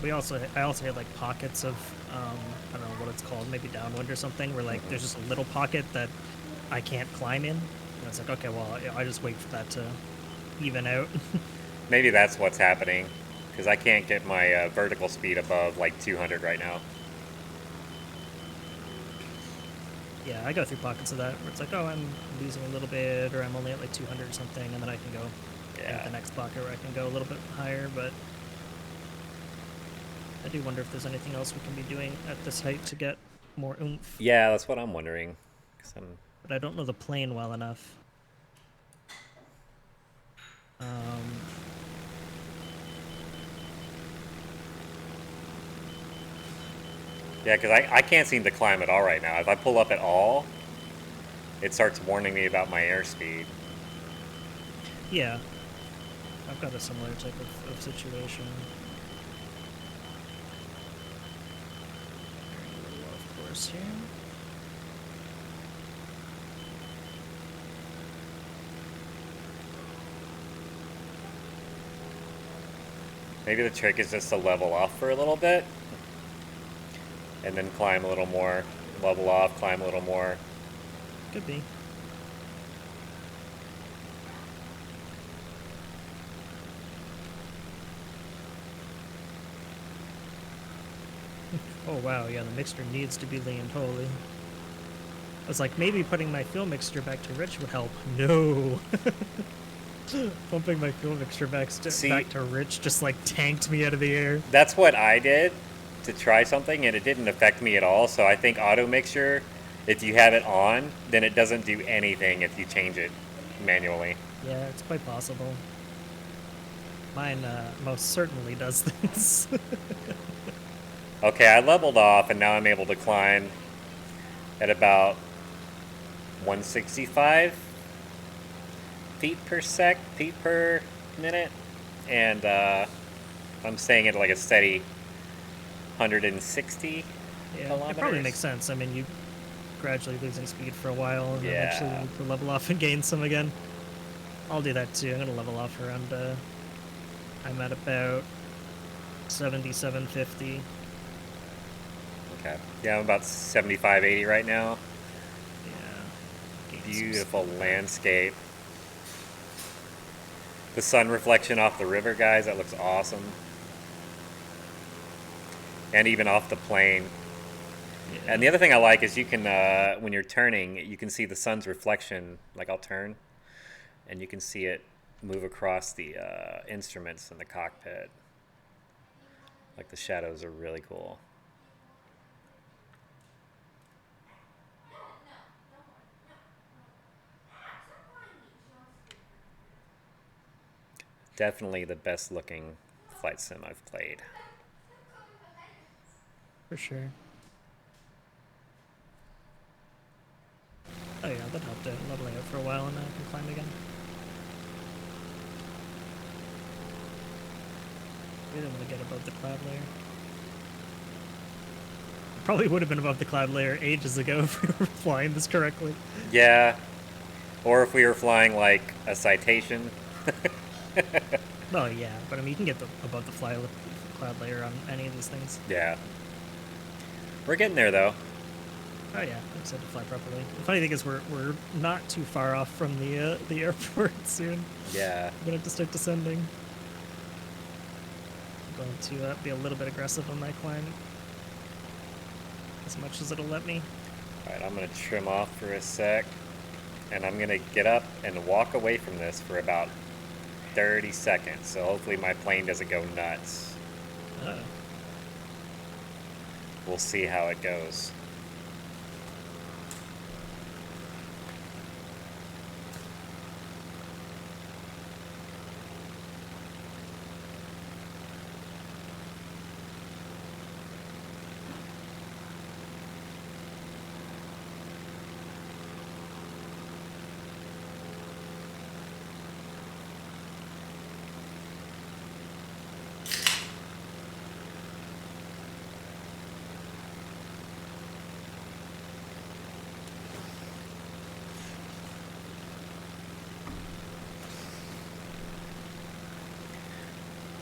[SPEAKER 2] I also had like pockets of I don't know what it's called, maybe downwind or something, where like there's just a little pocket that I can't climb in. And it's like, okay, well, I just wait for that to even out.
[SPEAKER 1] Maybe that's what's happening because I can't get my vertical speed above like 200 right now.
[SPEAKER 2] Yeah, I go through pockets of that where it's like, oh, I'm losing a little bit, or I'm only at like 200 or something, and then I can go at the next pocket where I can go a little bit higher, but I do wonder if there's anything else we can be doing at this height to get more oomph.
[SPEAKER 1] Yeah, that's what I'm wondering.
[SPEAKER 2] But I don't know the plane well enough.
[SPEAKER 1] Yeah, because I can't seem to climb at all right now. If I pull up at all, it starts warning me about my airspeed.
[SPEAKER 2] Yeah, I've got a similar type of situation. Very little off course here.
[SPEAKER 1] Maybe the trick is just to level off for a little bit and then climb a little more, level off, climb a little more.
[SPEAKER 2] Could be. Oh wow, yeah, the mixture needs to be leaned, holy. I was like, maybe putting my fuel mixture back to rich would help. No. Pumping my fuel mixture back
[SPEAKER 1] See,
[SPEAKER 2] to rich just like tanked me out of the air.
[SPEAKER 1] that's what I did to try something, and it didn't affect me at all. So I think auto mixture, if you have it on, then it doesn't do anything if you change it manually.
[SPEAKER 2] Yeah, it's quite possible. Mine most certainly does this.
[SPEAKER 1] Okay, I leveled off, and now I'm able to climb at about 165 feet per minute, and I'm staying at like a steady 160
[SPEAKER 2] Yeah,
[SPEAKER 1] kilometers.
[SPEAKER 2] it probably makes sense. I mean, you gradually losing speed for a while, and eventually
[SPEAKER 1] Yeah.
[SPEAKER 2] you need to level off and gain some again. I'll do that too. I'm gonna level off around. I'm at about 7750.
[SPEAKER 1] Okay. Yeah, I'm about 75, 80 right now.
[SPEAKER 2] Yeah. Gain some
[SPEAKER 1] Beautiful
[SPEAKER 2] speed.
[SPEAKER 1] landscape. The sun reflection off the river, guys, that looks awesome. And even off the plain.
[SPEAKER 2] Yeah.
[SPEAKER 1] And the other thing I like is you can, when you're turning, you can see the sun's reflection. Like I'll turn, and you can see it move across the instruments in the cockpit. Like the shadows are really cool. Definitely the best looking flight sim I've played.
[SPEAKER 2] For sure. Oh yeah, that helped out leveling out for a while, and now I can climb again. We didn't want to get above the cloud layer. Probably would have been above the cloud layer ages ago if we were flying this correctly.
[SPEAKER 1] Yeah. Or if we were flying like a Citation.
[SPEAKER 2] Oh yeah, but I mean you can get above the cloud layer on any of these things.
[SPEAKER 1] Yeah. We're getting there though.
[SPEAKER 2] Oh yeah, I just had to fly properly. The funny thing is we're not too far off from the airport soon.
[SPEAKER 1] Yeah.
[SPEAKER 2] I'm gonna have to start descending. I'm going to be a little bit aggressive on my climb, as much as it'll let me.
[SPEAKER 1] Alright, I'm gonna trim off for a sec. And I'm gonna get up and walk away from this for about 30 seconds. So hopefully my plane doesn't go nuts.
[SPEAKER 2] Uh-oh.
[SPEAKER 1] We'll see how it goes.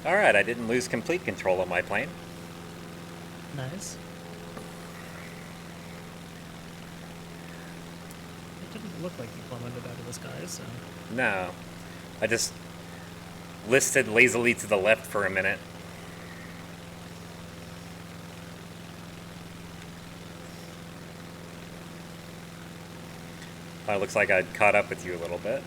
[SPEAKER 1] Alright, I didn't lose complete control of my plane.
[SPEAKER 2] Nice. It didn't look like you plummeted out of the sky, so...
[SPEAKER 1] No. I just listed lazily to the left for a minute. It looks like I'd caught up with you a little bit.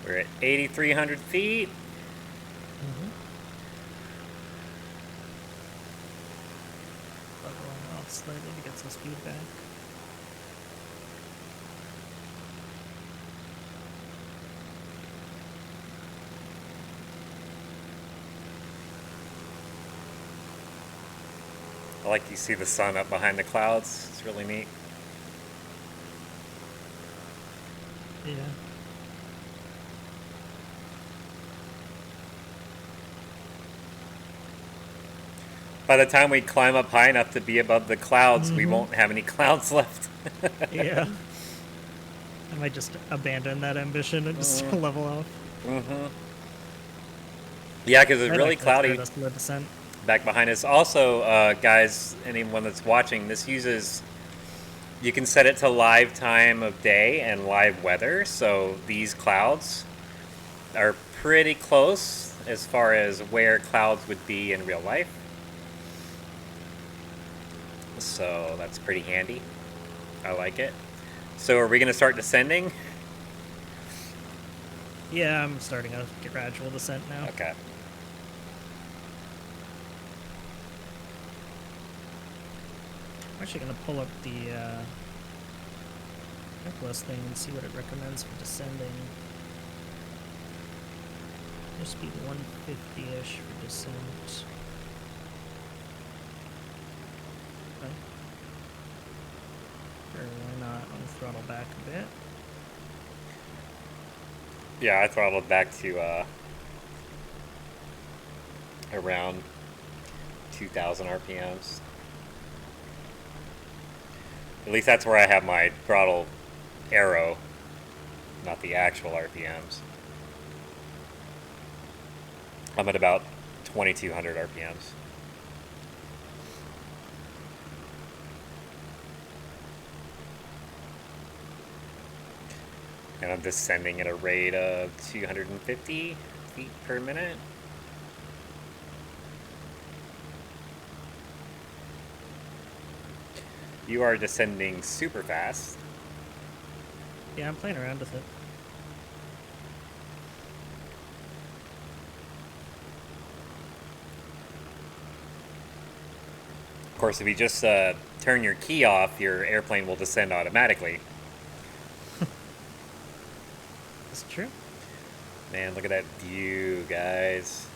[SPEAKER 1] We're at 8,300 feet.
[SPEAKER 2] Leveling off slightly to get some speed back.
[SPEAKER 1] I like you see the sun up behind the clouds. It's really neat.
[SPEAKER 2] Yeah.
[SPEAKER 1] By the time we climb up high enough to be above the clouds, we won't have any clouds left.
[SPEAKER 2] Yeah. I might just abandon that ambition and just level off.
[SPEAKER 1] Yeah, because it's
[SPEAKER 2] I
[SPEAKER 1] really
[SPEAKER 2] like that
[SPEAKER 1] cloudy
[SPEAKER 2] for the descent.
[SPEAKER 1] back behind us. Also, guys, anyone that's watching, this uses... You can set it to live time of day and live weather, so these clouds are pretty close. as far as where clouds would be in real life. So that's pretty handy. I like it. So are we going to start descending?
[SPEAKER 2] Yeah, I'm starting a gradual descent now.
[SPEAKER 1] Okay.
[SPEAKER 2] I'm actually going to pull up the checklist thing and see what it recommends for descending. Airspeed 150-ish for descent. Okay. Sure, why not? I'll throttle back a bit.
[SPEAKER 1] Yeah, I throttled back to around 2,000 RPMs. At least that's where I have my throttle arrow, not the actual RPMs. I'm at about 2,200 RPMs. And I'm descending at a rate of 250 feet per minute. You are descending super fast.
[SPEAKER 2] Yeah, I'm playing around with it.
[SPEAKER 1] Of course, if you just turn your key off, your airplane will descend automatically.
[SPEAKER 2] Is it true?
[SPEAKER 1] Man, look at that view, guys.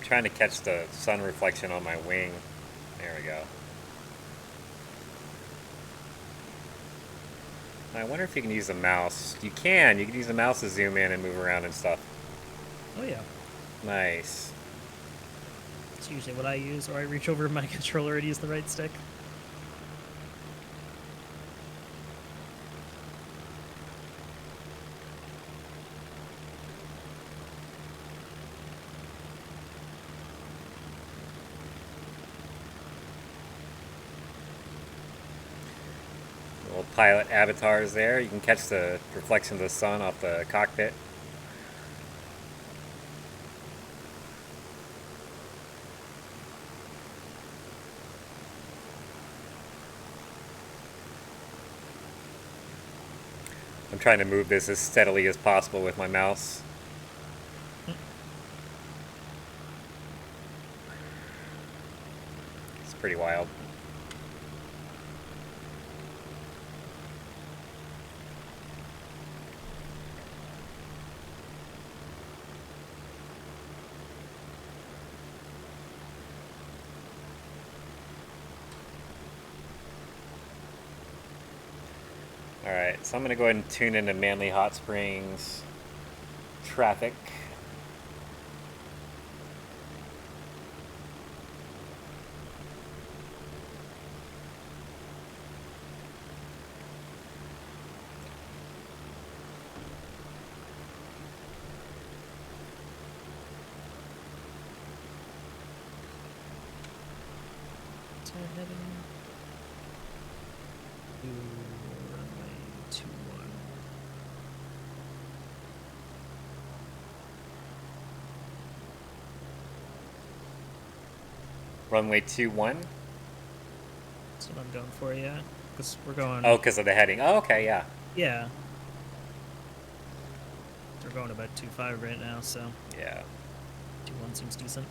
[SPEAKER 1] Trying to catch the sun reflection on my wing. There we go. I wonder if you can use the mouse. You can use the mouse to zoom in and move around and stuff.
[SPEAKER 2] Oh yeah.
[SPEAKER 1] Nice.
[SPEAKER 2] It's usually what I use, or I reach over my controller and use the right stick.
[SPEAKER 1] Little pilot avatars there. You can catch the reflection of the sun off the cockpit. I'm trying to move this as steadily as possible with my mouse. It's pretty wild. Alright, so I'm going to go ahead and tune into Manley Hot Springs traffic.
[SPEAKER 2] So we're heading to runway 21.
[SPEAKER 1] Runway 21.
[SPEAKER 2] That's what I'm going for, yeah. Because we're going.
[SPEAKER 1] Oh, because of the heading. Oh, okay, yeah.
[SPEAKER 2] Yeah. We're going about 2.5 right now, so
[SPEAKER 1] Yeah.
[SPEAKER 2] 2.1 seems decent.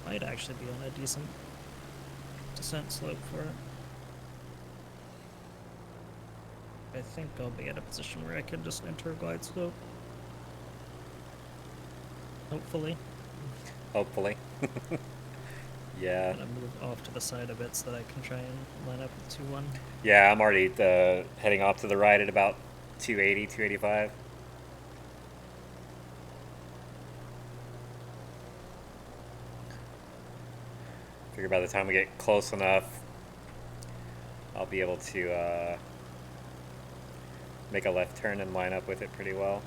[SPEAKER 2] Might actually be on a decent descent slope for it. I think I'll be at a position where I can just enter a glide slope. Hopefully.
[SPEAKER 1] Hopefully. Yeah.
[SPEAKER 2] I'm gonna move off to the side a bit so that I can try and line up with 2-1.
[SPEAKER 1] Yeah, I'm already heading off to the right at about 280, 285. Figure by the time we get close enough, I'll be able to make a left turn and line up with it pretty well.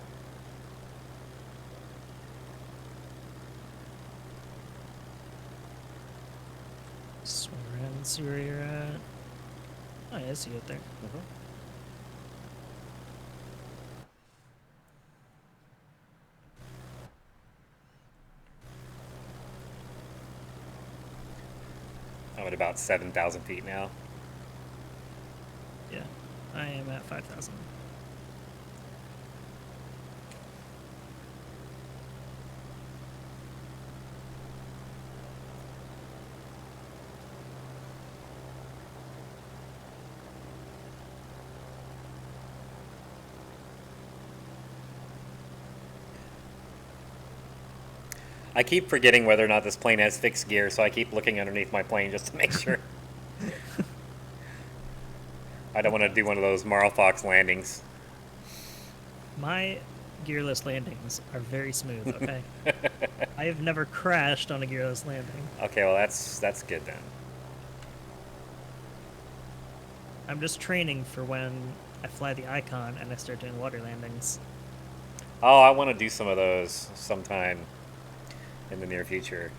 [SPEAKER 2] Swing around and see where you're at. Oh, yeah, I see it there.
[SPEAKER 1] I'm at about 7,000 feet now.
[SPEAKER 2] Yeah, I am at 5,000.
[SPEAKER 1] I keep forgetting whether or not this plane has fixed gear, so I keep looking underneath my plane just to make sure. I don't want to do one of those Marlfox landings.
[SPEAKER 2] My gearless landings are very smooth, okay? I have never crashed on a gearless landing.
[SPEAKER 1] Okay, well that's good then.
[SPEAKER 2] I'm just training for when I fly the Icon and I start doing water landings.
[SPEAKER 1] Oh, I want to do some of those sometime in the near future.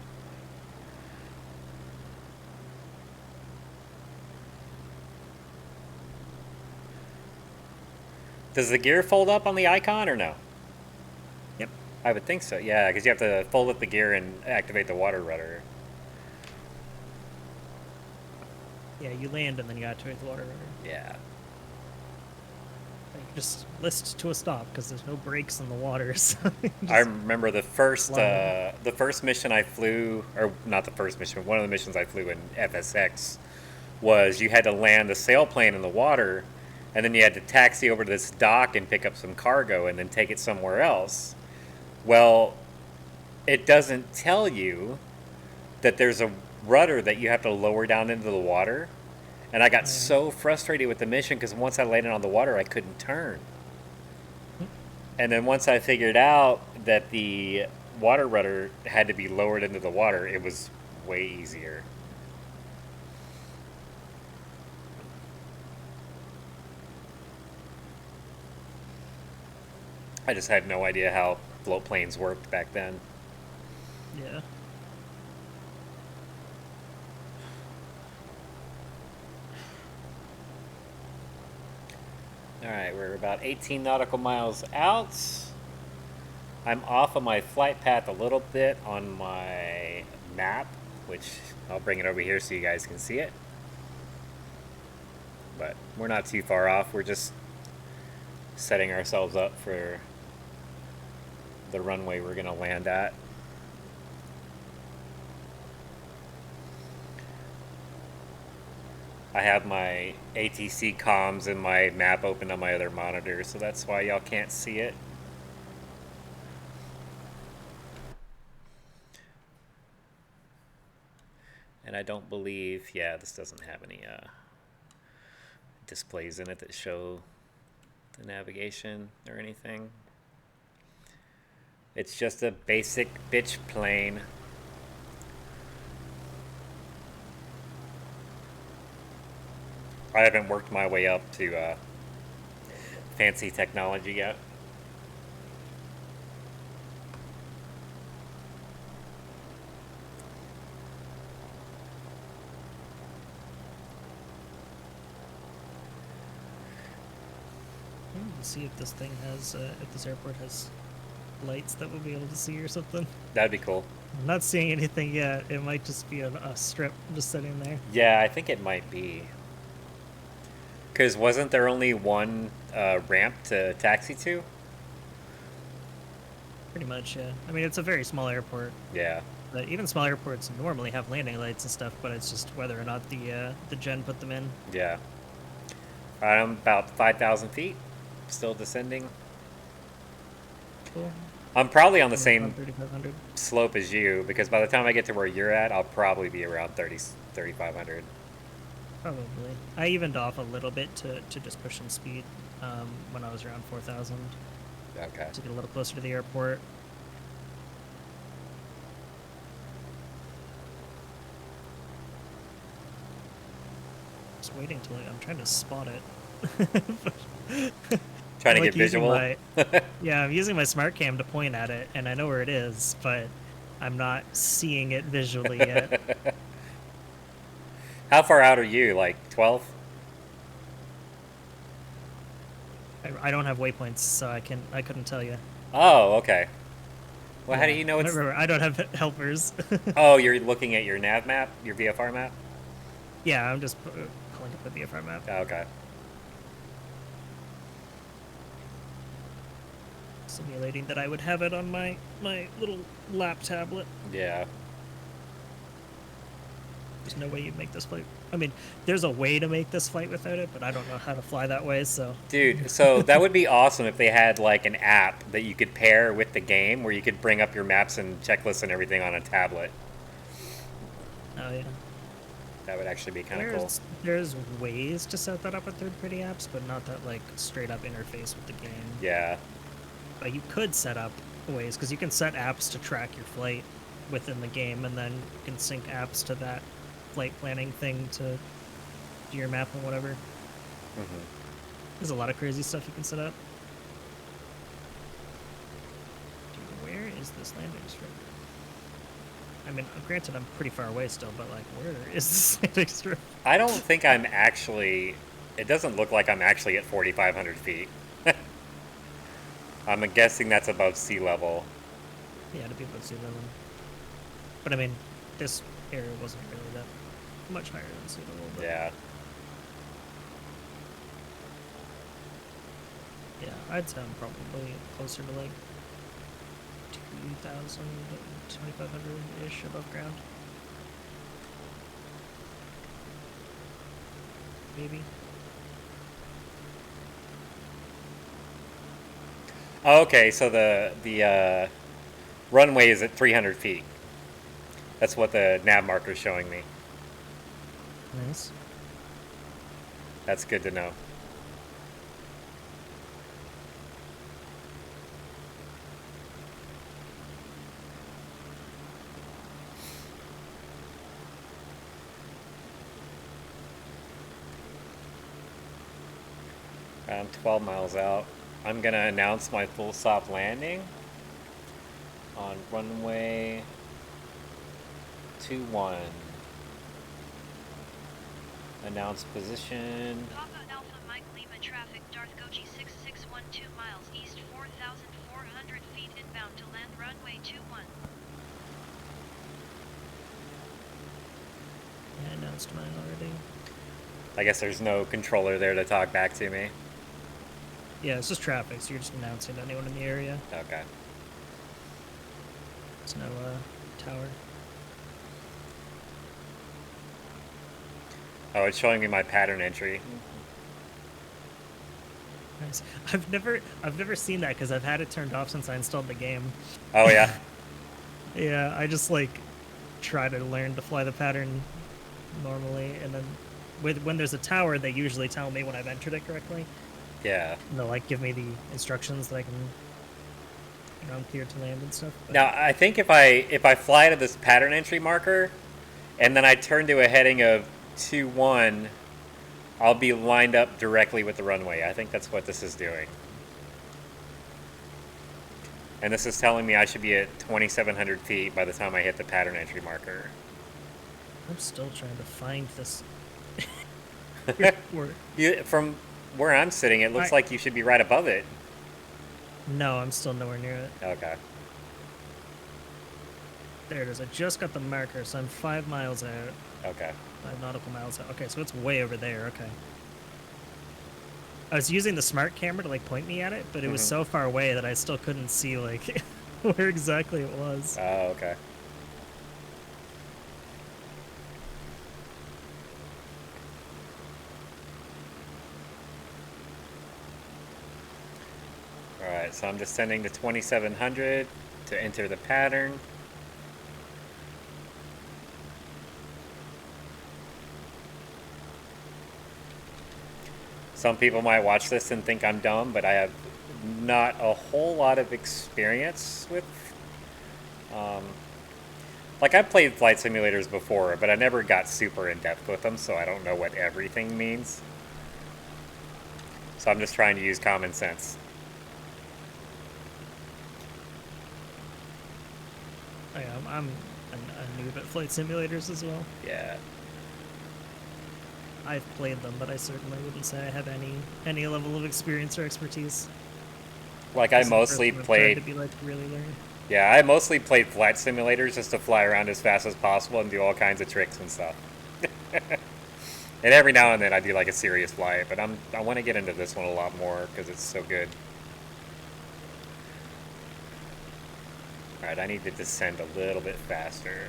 [SPEAKER 1] Does the gear fold up on the Icon or no?
[SPEAKER 2] Yep.
[SPEAKER 1] I would think so, yeah, because you have to fold up the gear and activate the water rudder.
[SPEAKER 2] Yeah, you land and then you activate the water rudder.
[SPEAKER 1] Yeah.
[SPEAKER 2] Like, just list to a stop because there's no brakes in the water. So
[SPEAKER 1] I remember the first
[SPEAKER 2] line.
[SPEAKER 1] mission I flew, or not the first mission, but one of the missions I flew in FSX was you had to land the sailplane in the water, and then you had to taxi over to this dock and pick up some cargo and then take it somewhere else. Well, it doesn't tell you that there's a rudder that you have to lower down into the water. And I got so frustrated with the mission because once I landed on the water, I couldn't turn. And then once I figured out that the water rudder had to be lowered into the water, it was way easier. I just had no idea how float planes worked back then.
[SPEAKER 2] Yeah.
[SPEAKER 1] Alright, we're about 18 nautical miles out. I'm off of my flight path a little bit on my map, which I'll bring it over here so you guys can see it. But we're not too far off. We're just setting ourselves up for the runway we're going to land at. I have my ATC comms and my map open on my other monitor, so that's why y'all can't see it. And I don't believe, yeah, this doesn't have any displays in it that show the navigation or anything. It's just a basic bitch plane. I haven't worked my way up to fancy technology yet.
[SPEAKER 2] See if this thing has, if this airport has lights that we'll be able to see or something.
[SPEAKER 1] That'd be cool.
[SPEAKER 2] I'm not seeing anything yet. It might just be a strip just sitting there.
[SPEAKER 1] Yeah, I think it might be. Because wasn't there only one ramp to taxi to?
[SPEAKER 2] Pretty much, yeah. I mean, it's a very small airport.
[SPEAKER 1] Yeah.
[SPEAKER 2] But even small airports normally have landing lights and stuff, but it's just whether or not the gen put them in.
[SPEAKER 1] Yeah. I'm about 5,000 feet, still descending.
[SPEAKER 2] Cool.
[SPEAKER 1] I'm probably on the
[SPEAKER 2] About
[SPEAKER 1] same
[SPEAKER 2] 3,500.
[SPEAKER 1] slope as you, because by the time I get to where you're at, I'll probably be around 3,500.
[SPEAKER 2] Probably. I evened off a little bit to just push some speed when I was around 4,000
[SPEAKER 1] Okay.
[SPEAKER 2] to get a little closer to the airport. Just waiting till I'm trying to spot it.
[SPEAKER 1] Trying to
[SPEAKER 2] I'm,
[SPEAKER 1] get visual.
[SPEAKER 2] Yeah, I'm using my smart cam to point at it, and I know where it is, but I'm not seeing it visually yet.
[SPEAKER 1] How far out are you? Like 12?
[SPEAKER 2] I don't have waypoints, so I couldn't tell you.
[SPEAKER 1] Oh, okay. Well, how do
[SPEAKER 2] Yeah.
[SPEAKER 1] you know it's...
[SPEAKER 2] Remember, I don't have helpers.
[SPEAKER 1] Oh, you're looking at your nav map? Your VFR map?
[SPEAKER 2] Yeah, I'm just pulling up the VFR map.
[SPEAKER 1] Oh, okay.
[SPEAKER 2] Simulating that I would have it on my little lap tablet.
[SPEAKER 1] Yeah.
[SPEAKER 2] There's no way you'd make this flight. I mean, there's a way to make this flight without it, but I don't know how to fly that way, so...
[SPEAKER 1] Dude, so that would be awesome if they had like an app that you could pair with the game where you could bring up your maps and checklists and everything on a tablet.
[SPEAKER 2] Oh, yeah.
[SPEAKER 1] That would actually be kind of cool.
[SPEAKER 2] There's ways to set that up with third-party apps, but not that, like, straight-up interface with the game.
[SPEAKER 1] Yeah.
[SPEAKER 2] But you could set up ways, because you can set apps to track your flight within the game, and then you can sync apps to that flight planning thing to do your map and whatever.
[SPEAKER 1] Mm-hmm.
[SPEAKER 2] There's a lot of crazy stuff you can set up. Dude, where is this landing strip? I mean, granted, I'm pretty far away still, but, like, where is this landing strip?
[SPEAKER 1] I don't think I'm actually... It doesn't look like I'm actually at 4,500 feet. I'm guessing that's above sea level.
[SPEAKER 2] Yeah, to be above sea level. But, I mean, this area wasn't really that much higher than sea level. But
[SPEAKER 1] Yeah.
[SPEAKER 2] yeah, I'd say I'm probably closer to, like, 2,000, 2,500-ish above ground. Maybe.
[SPEAKER 1] Okay, so the runway is at 300 feet. That's what the nav marker is showing me.
[SPEAKER 2] Nice.
[SPEAKER 1] That's good to know. Around 12 miles out. I'm going to announce my full soft landing on runway 21. Announce position.
[SPEAKER 3] Papa Alpha Mike Lima traffic Darth Goji 6612 miles east 4,400 feet inbound to land runway 21.
[SPEAKER 2] Yeah, I announced mine already.
[SPEAKER 1] I guess there's no controller there to talk back to me.
[SPEAKER 2] Yeah, it's just traffic, so you're just announcing to anyone in the area.
[SPEAKER 1] Okay.
[SPEAKER 2] There's no tower.
[SPEAKER 1] Oh, it's showing me my pattern entry.
[SPEAKER 2] Nice. I've never seen that because I've had it turned off since I installed the game.
[SPEAKER 1] Oh, yeah.
[SPEAKER 2] Yeah, I just like try to learn to fly the pattern normally, and then when there's a tower, they usually tell me when I've entered it correctly.
[SPEAKER 1] Yeah.
[SPEAKER 2] And they'll like give me the instructions that I can, I'm cleared to land and stuff. But
[SPEAKER 1] Now, I think if I fly to this pattern entry marker, and then I turn to a heading of 2-1, I'll be lined up directly with the runway. I think that's what this is doing. And this is telling me I should be at 2,700 feet by the time I hit the pattern entry marker.
[SPEAKER 2] I'm still trying to find this.
[SPEAKER 1] From where I'm sitting, it looks like you should be right above it.
[SPEAKER 2] No, I'm still nowhere near it.
[SPEAKER 1] Okay.
[SPEAKER 2] There it is. I just got the marker, so I'm 5 miles out.
[SPEAKER 1] Okay.
[SPEAKER 2] 5 nautical miles out. Okay, so it's way over there. Okay. I was using the smart camera to like point me at it, but it was so far away that I still couldn't see like where exactly it was.
[SPEAKER 1] Oh, okay. Alright, so I'm descending to 2700 to enter the pattern. Some people might watch this and think I'm dumb, but I have not a whole lot of experience with. Like, I've played flight simulators before, but I never got super in depth with them, so I don't know what everything means. So I'm just trying to use common sense.
[SPEAKER 2] I'm a noob at flight simulators as well.
[SPEAKER 1] Yeah.
[SPEAKER 2] I've played them, but I certainly wouldn't say I have any level of experience or expertise.
[SPEAKER 1] Like, I
[SPEAKER 2] This is the first
[SPEAKER 1] mostly
[SPEAKER 2] one I've tried to
[SPEAKER 1] played.
[SPEAKER 2] be like really learn.
[SPEAKER 1] Yeah, I mostly played flight simulators just to fly around as fast as possible and do all kinds of tricks and stuff. And every now and then I do like a serious flight, but I want to get into this one a lot more because it's so good. Alright, I need to descend a little bit faster.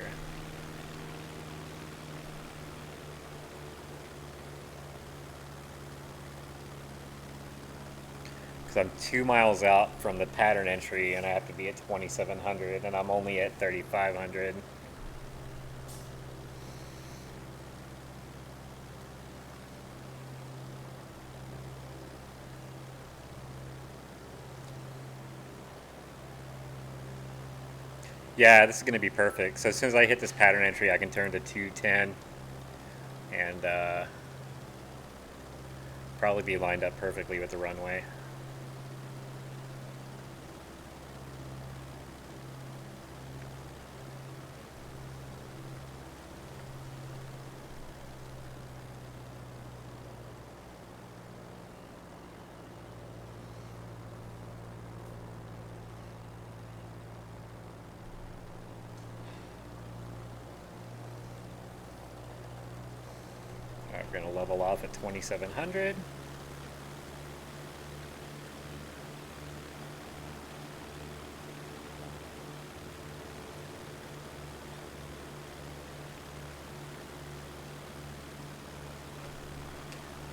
[SPEAKER 1] Because I'm 2 miles out from the pattern entry and I have to be at 2700 and I'm only at 3500. Yeah, this is going to be perfect. So as soon as I hit this pattern entry, I can turn to 210 and probably be lined up perfectly with the runway. Alright, we're going to level off at 2700.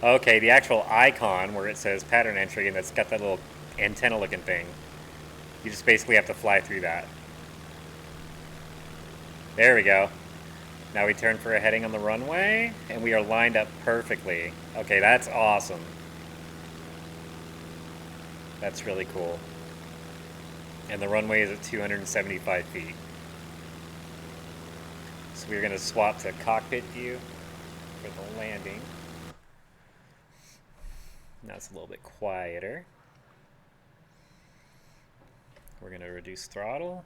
[SPEAKER 1] Okay, the actual icon where it says pattern entry and it's got that little antenna looking thing. You just basically have to fly through that. There we go. Now we turn for a heading on the runway, and we are lined up perfectly. Okay, that's awesome. That's really cool. And the runway is at 275 feet. So we're going to swap to cockpit view for the landing. Now it's a little bit quieter. We're going to reduce throttle.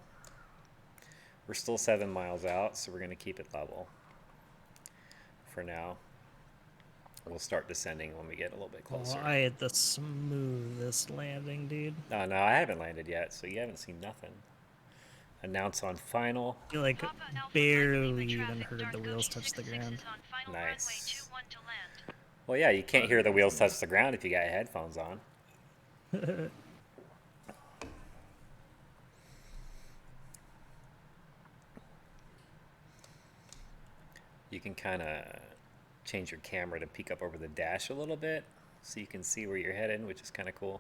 [SPEAKER 1] We're still 7 miles out, so we're going to keep it level for now. We'll start descending when we get a little bit closer.
[SPEAKER 2] Oh, I had the smoothest landing, dude.
[SPEAKER 1] Oh, no, I haven't landed yet, so you haven't seen nothing. Announce on final.
[SPEAKER 2] You like
[SPEAKER 3] Papa Alpha
[SPEAKER 2] barely
[SPEAKER 3] Mike,
[SPEAKER 2] even
[SPEAKER 3] traffic,
[SPEAKER 2] heard
[SPEAKER 3] Darth
[SPEAKER 2] the
[SPEAKER 3] Goji
[SPEAKER 2] wheels touch the
[SPEAKER 3] 66
[SPEAKER 2] ground.
[SPEAKER 3] is on final
[SPEAKER 1] Nice.
[SPEAKER 3] runway 21 to land.
[SPEAKER 1] Well, yeah, you can't hear the wheels touch the ground if you got headphones on. You can kind of change your camera to peek up over the dash a little bit so you can see where you're headed, which is kind of cool.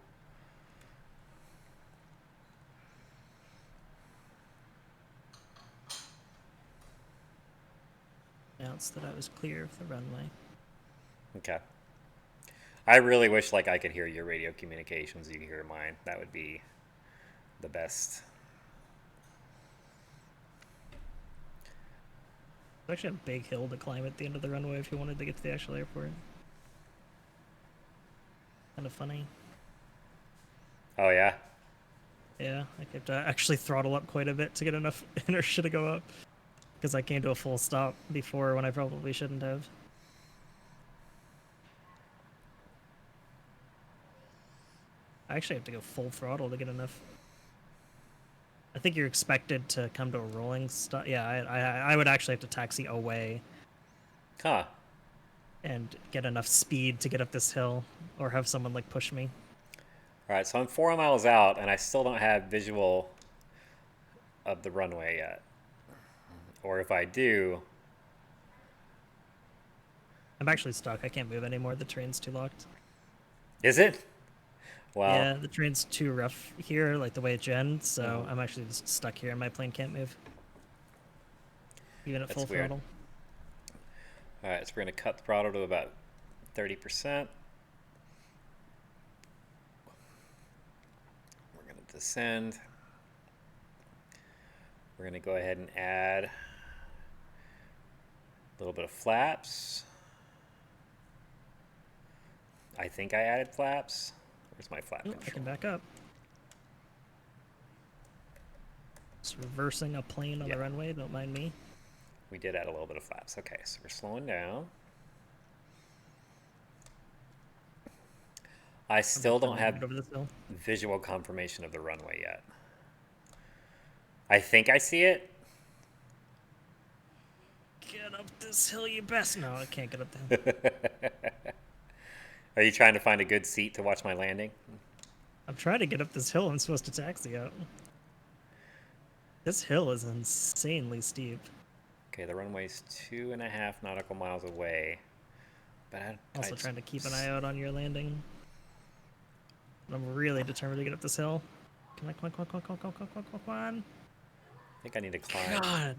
[SPEAKER 2] Announced that I was clear of the runway.
[SPEAKER 1] Okay. I really wish like I could hear your radio communications, you could hear mine. That would be the best.
[SPEAKER 2] There's actually a big hill to climb at the end of the runway if you wanted to get to the actual airport. Kind of funny.
[SPEAKER 1] Oh, yeah?
[SPEAKER 2] Yeah, I have to actually throttle up quite a bit to get enough inertia to go up. Because I came to a full stop before when I probably shouldn't have. I actually have to go full throttle to get enough. I think you're expected to come to a rolling stop. Yeah, I would actually have to taxi away
[SPEAKER 1] Huh.
[SPEAKER 2] and get enough speed to get up this hill, or have someone like push me.
[SPEAKER 1] All right, so I'm 4 miles out, and I still don't have visual of the runway yet. Or if I do...
[SPEAKER 2] I'm actually stuck. I can't move anymore. The train's too locked.
[SPEAKER 1] Is it? Well,
[SPEAKER 2] Yeah, the terrain's too rough here, like the way it gens, so I'm actually just stuck here and my plane can't move. Even at
[SPEAKER 1] That's
[SPEAKER 2] full
[SPEAKER 1] weird.
[SPEAKER 2] throttle.
[SPEAKER 1] all right, so we're going to cut the throttle to about 30%. We're going to descend. We're going to go ahead and add a little bit of flaps. I think I added flaps. Where's my flap
[SPEAKER 2] Oh, I
[SPEAKER 1] control?
[SPEAKER 2] can back up. Just reversing a plane on
[SPEAKER 1] Yeah.
[SPEAKER 2] the runway, don't mind me.
[SPEAKER 1] We did add a little bit of flaps. Okay, so we're slowing down. I still don't have
[SPEAKER 2] Over this hill.
[SPEAKER 1] visual confirmation of the runway yet. I think I see it.
[SPEAKER 2] Get up this hill, you best. No, I can't get up the hill.
[SPEAKER 1] Are you trying to find a good seat to watch my landing?
[SPEAKER 2] I'm trying to get up this hill I'm supposed to taxi out. This hill is insanely steep.
[SPEAKER 1] Okay, the runway's 2.5 nautical miles away. But
[SPEAKER 2] Also trying to keep an eye out on your landing. I'm really determined to get up this hill. Come on, come on.
[SPEAKER 1] I think I need to climb
[SPEAKER 2] God,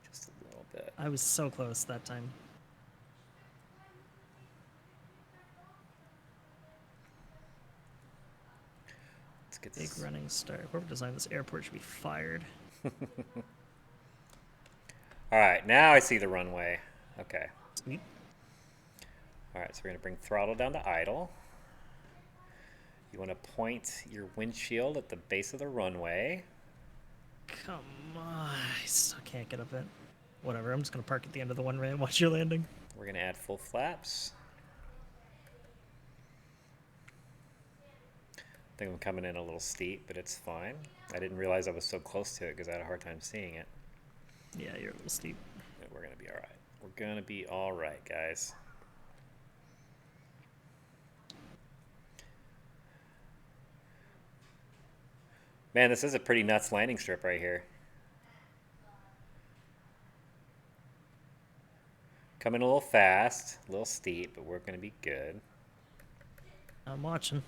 [SPEAKER 1] just a little bit.
[SPEAKER 2] I was so close that time.
[SPEAKER 1] Let's get
[SPEAKER 2] Big
[SPEAKER 1] this.
[SPEAKER 2] running start. Whoever designed this airport should be fired.
[SPEAKER 1] All right, now I see the runway. Okay.
[SPEAKER 2] Sweet.
[SPEAKER 1] All right, so we're going to bring throttle down to idle. You want to point your windshield at the base of the runway.
[SPEAKER 2] Come on. I still can't get up it. Whatever, I'm just going to park at the end of the one-way and watch your landing.
[SPEAKER 1] We're going to add full flaps. I think I'm coming in a little steep, but it's fine. I didn't realize I was so close to it because I had a hard time seeing it.
[SPEAKER 2] Yeah, you're a little steep.
[SPEAKER 1] But we're going to be all right. We're going to be all right, guys. Man, this is a pretty nuts landing strip right here. Coming a little fast, a little steep, but we're going to be good.
[SPEAKER 2] I'm watching.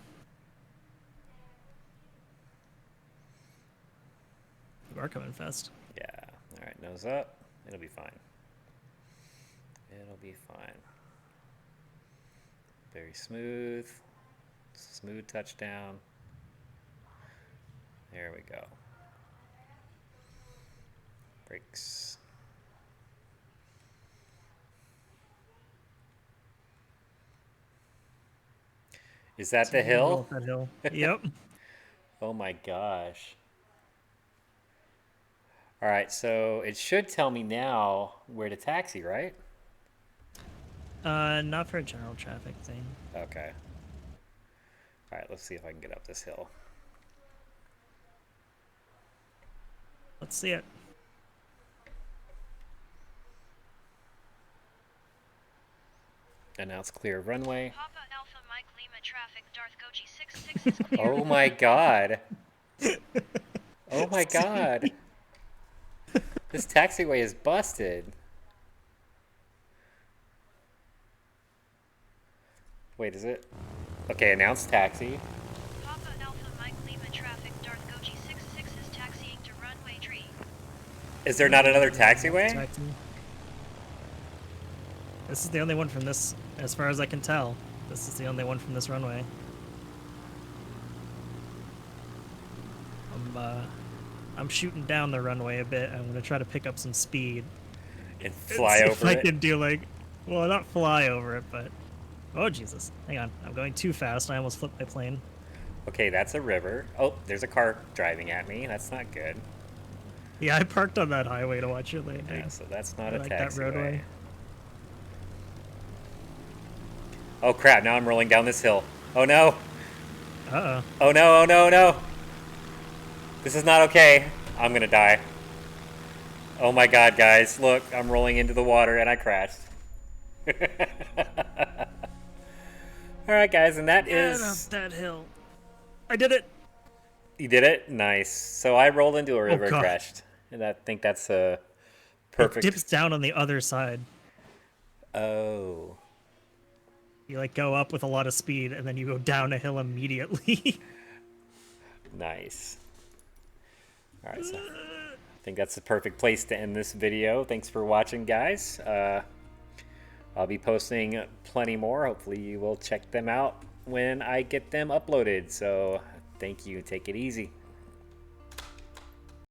[SPEAKER 2] You are coming fast.
[SPEAKER 1] Yeah. All right, nose up. It'll be fine. It'll be fine. Very smooth. Smooth touchdown. There we go. Brakes. Is that the hill?
[SPEAKER 2] Roll up that hill. Yep.
[SPEAKER 1] Oh my gosh. All right, so it should tell me now where to taxi, right?
[SPEAKER 2] Not for a general traffic thing.
[SPEAKER 1] Okay. All right, let's see if I can get up this hill.
[SPEAKER 2] Let's see it.
[SPEAKER 1] Announce clear of runway.
[SPEAKER 3] Papa Alpha Mike Lima traffic Darth Goji 66 is clear.
[SPEAKER 1] Oh my god. Oh my god. This taxiway is busted. Wait, is it? Okay, announce taxi.
[SPEAKER 3] Papa Alpha Mike Lima traffic Darth Goji 66 is taxiing to runway 3.
[SPEAKER 1] Is there not another taxiway?
[SPEAKER 2] Taxi. This is the only one from this, as far as I can tell. This is the only one from this runway. I'm shooting down the runway a bit. I'm gonna try to pick up some speed.
[SPEAKER 1] And
[SPEAKER 2] and
[SPEAKER 1] fly
[SPEAKER 2] see
[SPEAKER 1] over
[SPEAKER 2] if I
[SPEAKER 1] it?
[SPEAKER 2] can do like, well, not fly over it, but oh Jesus! Hang on, I'm going too fast. I almost flipped my plane.
[SPEAKER 1] Okay, that's a river. Oh, there's a car driving at me. That's not good.
[SPEAKER 2] Yeah, I parked on that highway to watch your landing.
[SPEAKER 1] Yeah, so that's not
[SPEAKER 2] I
[SPEAKER 1] a
[SPEAKER 2] like that
[SPEAKER 1] taxiway.
[SPEAKER 2] roadway.
[SPEAKER 1] Oh crap, now I'm rolling down this hill. Oh no.
[SPEAKER 2] Uh-oh.
[SPEAKER 1] Oh no, oh no, oh no. This is not okay. I'm gonna die. Oh my god, guys. Look, I'm rolling into the water and I crashed. Alright, guys, and that
[SPEAKER 2] Get up
[SPEAKER 1] is...
[SPEAKER 2] that hill. I did it.
[SPEAKER 1] You did it? Nice. So I rolled into a river and
[SPEAKER 2] God.
[SPEAKER 1] crashed. And I think that's a
[SPEAKER 2] It
[SPEAKER 1] perfect...
[SPEAKER 2] dips down on the other side.
[SPEAKER 1] Oh.
[SPEAKER 2] You like go up with a lot of speed and then you go down a hill immediately.
[SPEAKER 1] Nice. All right, so I think that's the perfect place to end this video. Thanks for watching, guys. I'll be posting plenty more. Hopefully you will check them out when I get them uploaded. So thank you. Take it easy.